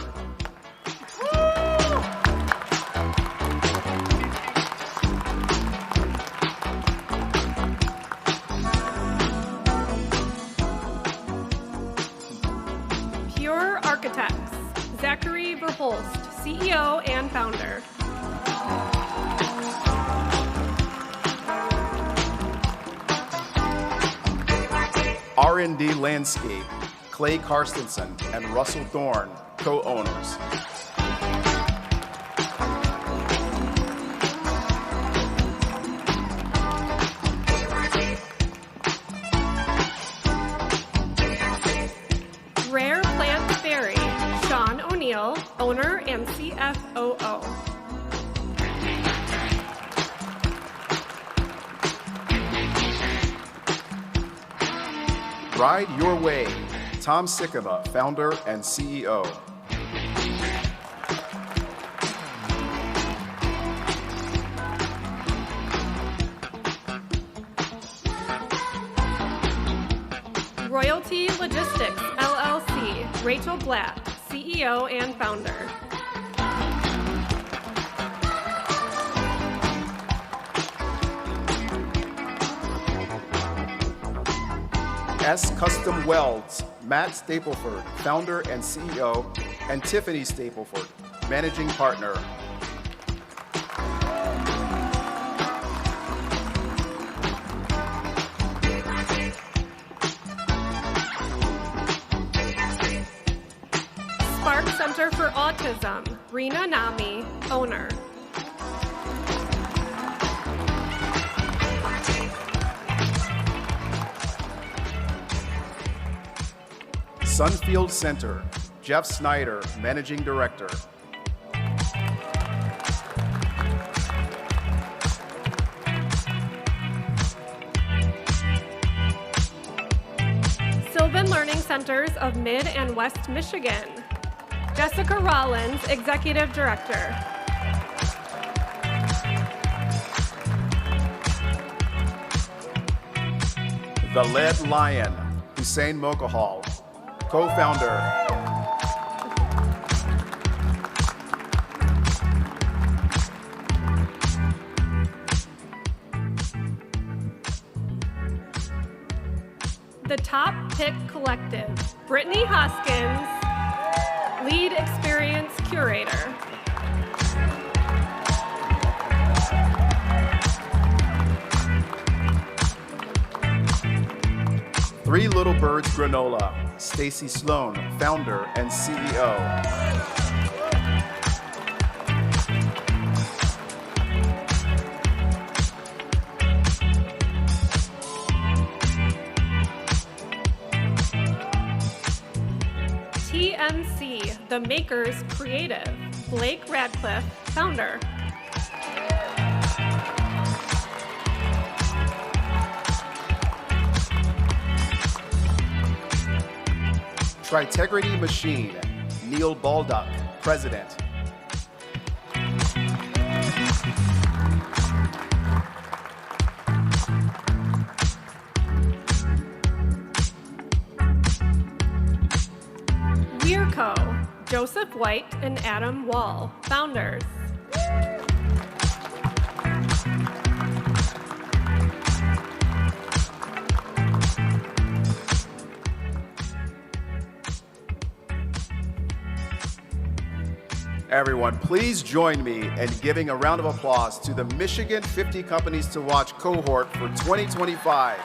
I: Pure Architects, Zachary Verholst, CEO and founder.
G: R&D Landscape, Clay Karstensen and Russell Thorne, co-owners.
I: Rare Plant Fairy, Sean O'Neill, owner and CFOO.
G: Ride Your Way, Tom Sikova, founder and CEO.
I: Royalty Logistics, LLC, Rachel Blatt, CEO and founder.
G: S Custom Welds, Matt Stapleford, founder and CEO, and Tiffany Stapleford, managing partner.
I: Spark Center for Autism, Rena Nami, owner.
G: Sunfield Center, Jeff Snyder, managing director.
I: Sylvan Learning Centers of Mid and West Michigan. Jessica Rollins, Executive Director.
G: The Lead Lion, Hussein Mokahal, co-founder.
I: The Top Pick Collective, Brittany Hoskins, Lead Experience Curator.
G: Three Little Birds Granola, Stacy Sloan, founder and CEO.
I: TMC, The Makers Creative, Blake Radcliffe, founder.
G: Tritegrity Machine, Neil Baldock, president.
I: Weirco, Joseph White and Adam Wall, founders.
G: Everyone, please join me in giving a round of applause to the Michigan 50 Companies to Watch cohort for 2025.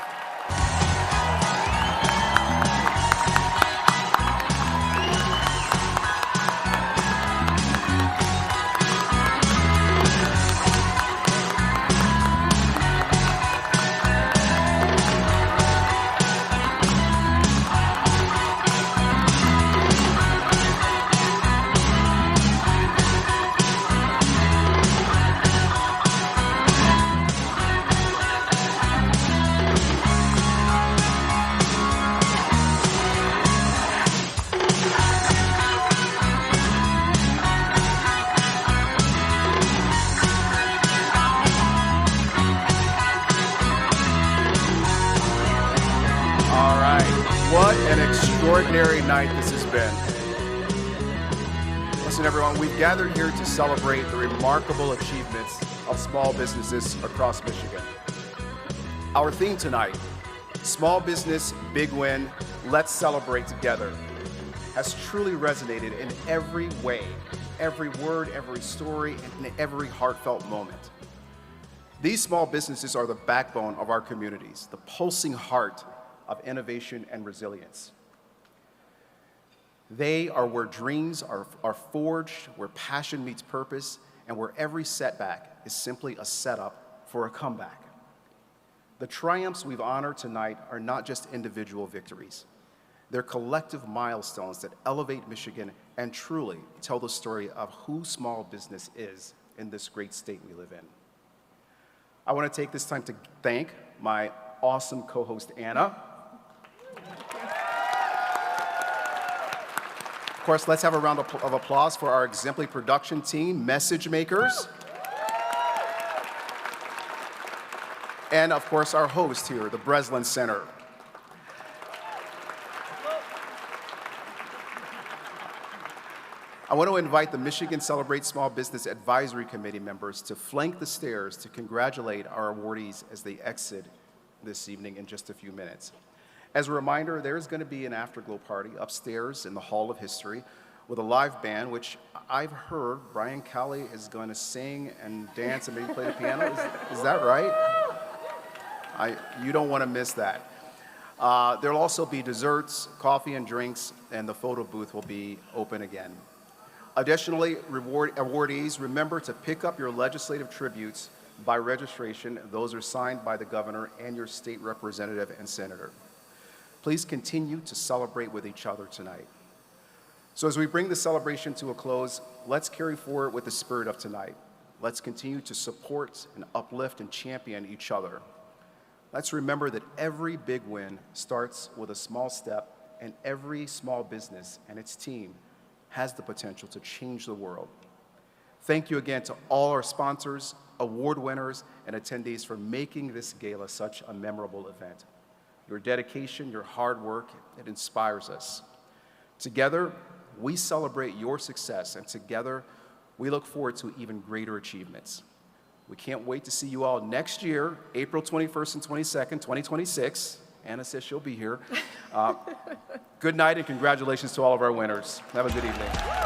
G: extraordinary night this has been. Listen, everyone, we've gathered here to celebrate the remarkable achievements of small businesses across Michigan. Our theme tonight, Small Business, Big Win, Let's Celebrate Together, has truly resonated in every way, every word, every story, and in every heartfelt moment. These small businesses are the backbone of our communities, the pulsing heart of innovation and resilience. They are where dreams are forged, where passion meets purpose, and where every setback is simply a setup for a comeback. The triumphs we've honored tonight are not just individual victories. They're collective milestones that elevate Michigan and truly tell the story of who small business is in this great state we live in. I want to take this time to thank my awesome co-host, Anna. Of course, let's have a round of applause for our exemplary production team, message makers. And of course, our host here, the Breslin Center. I want to invite the Michigan Celebrate Small Business Advisory Committee members to flank the stairs to congratulate our awardees as they exit this evening in just a few minutes. As a reminder, there's going to be an afterglow party upstairs in the Hall of History with a live band, which I've heard Brian Kelly is going to sing and dance and maybe play the piano. Is that right? You don't want to miss that. There'll also be desserts, coffee and drinks, and the photo booth will be open again. Additionally, awardees, remember to pick up your legislative tributes by registration. Those are signed by the governor and your state representative and senator. Please continue to celebrate with each other tonight. So as we bring the celebration to a close, let's carry forward with the spirit of tonight. Let's continue to support and uplift and champion each other. Let's remember that every big win starts with a small step, and every small business and its team has the potential to change the world. Thank you again to all our sponsors, award winners, and attendees for making this gala such a memorable event. Your dedication, your hard work, it inspires us. Together, we celebrate your success, and together, we look forward to even greater achievements. We can't wait to see you all next year, April 21st and 22nd, 2026. Anna says she'll be here. Good night and congratulations to all of our winners. Have a good evening.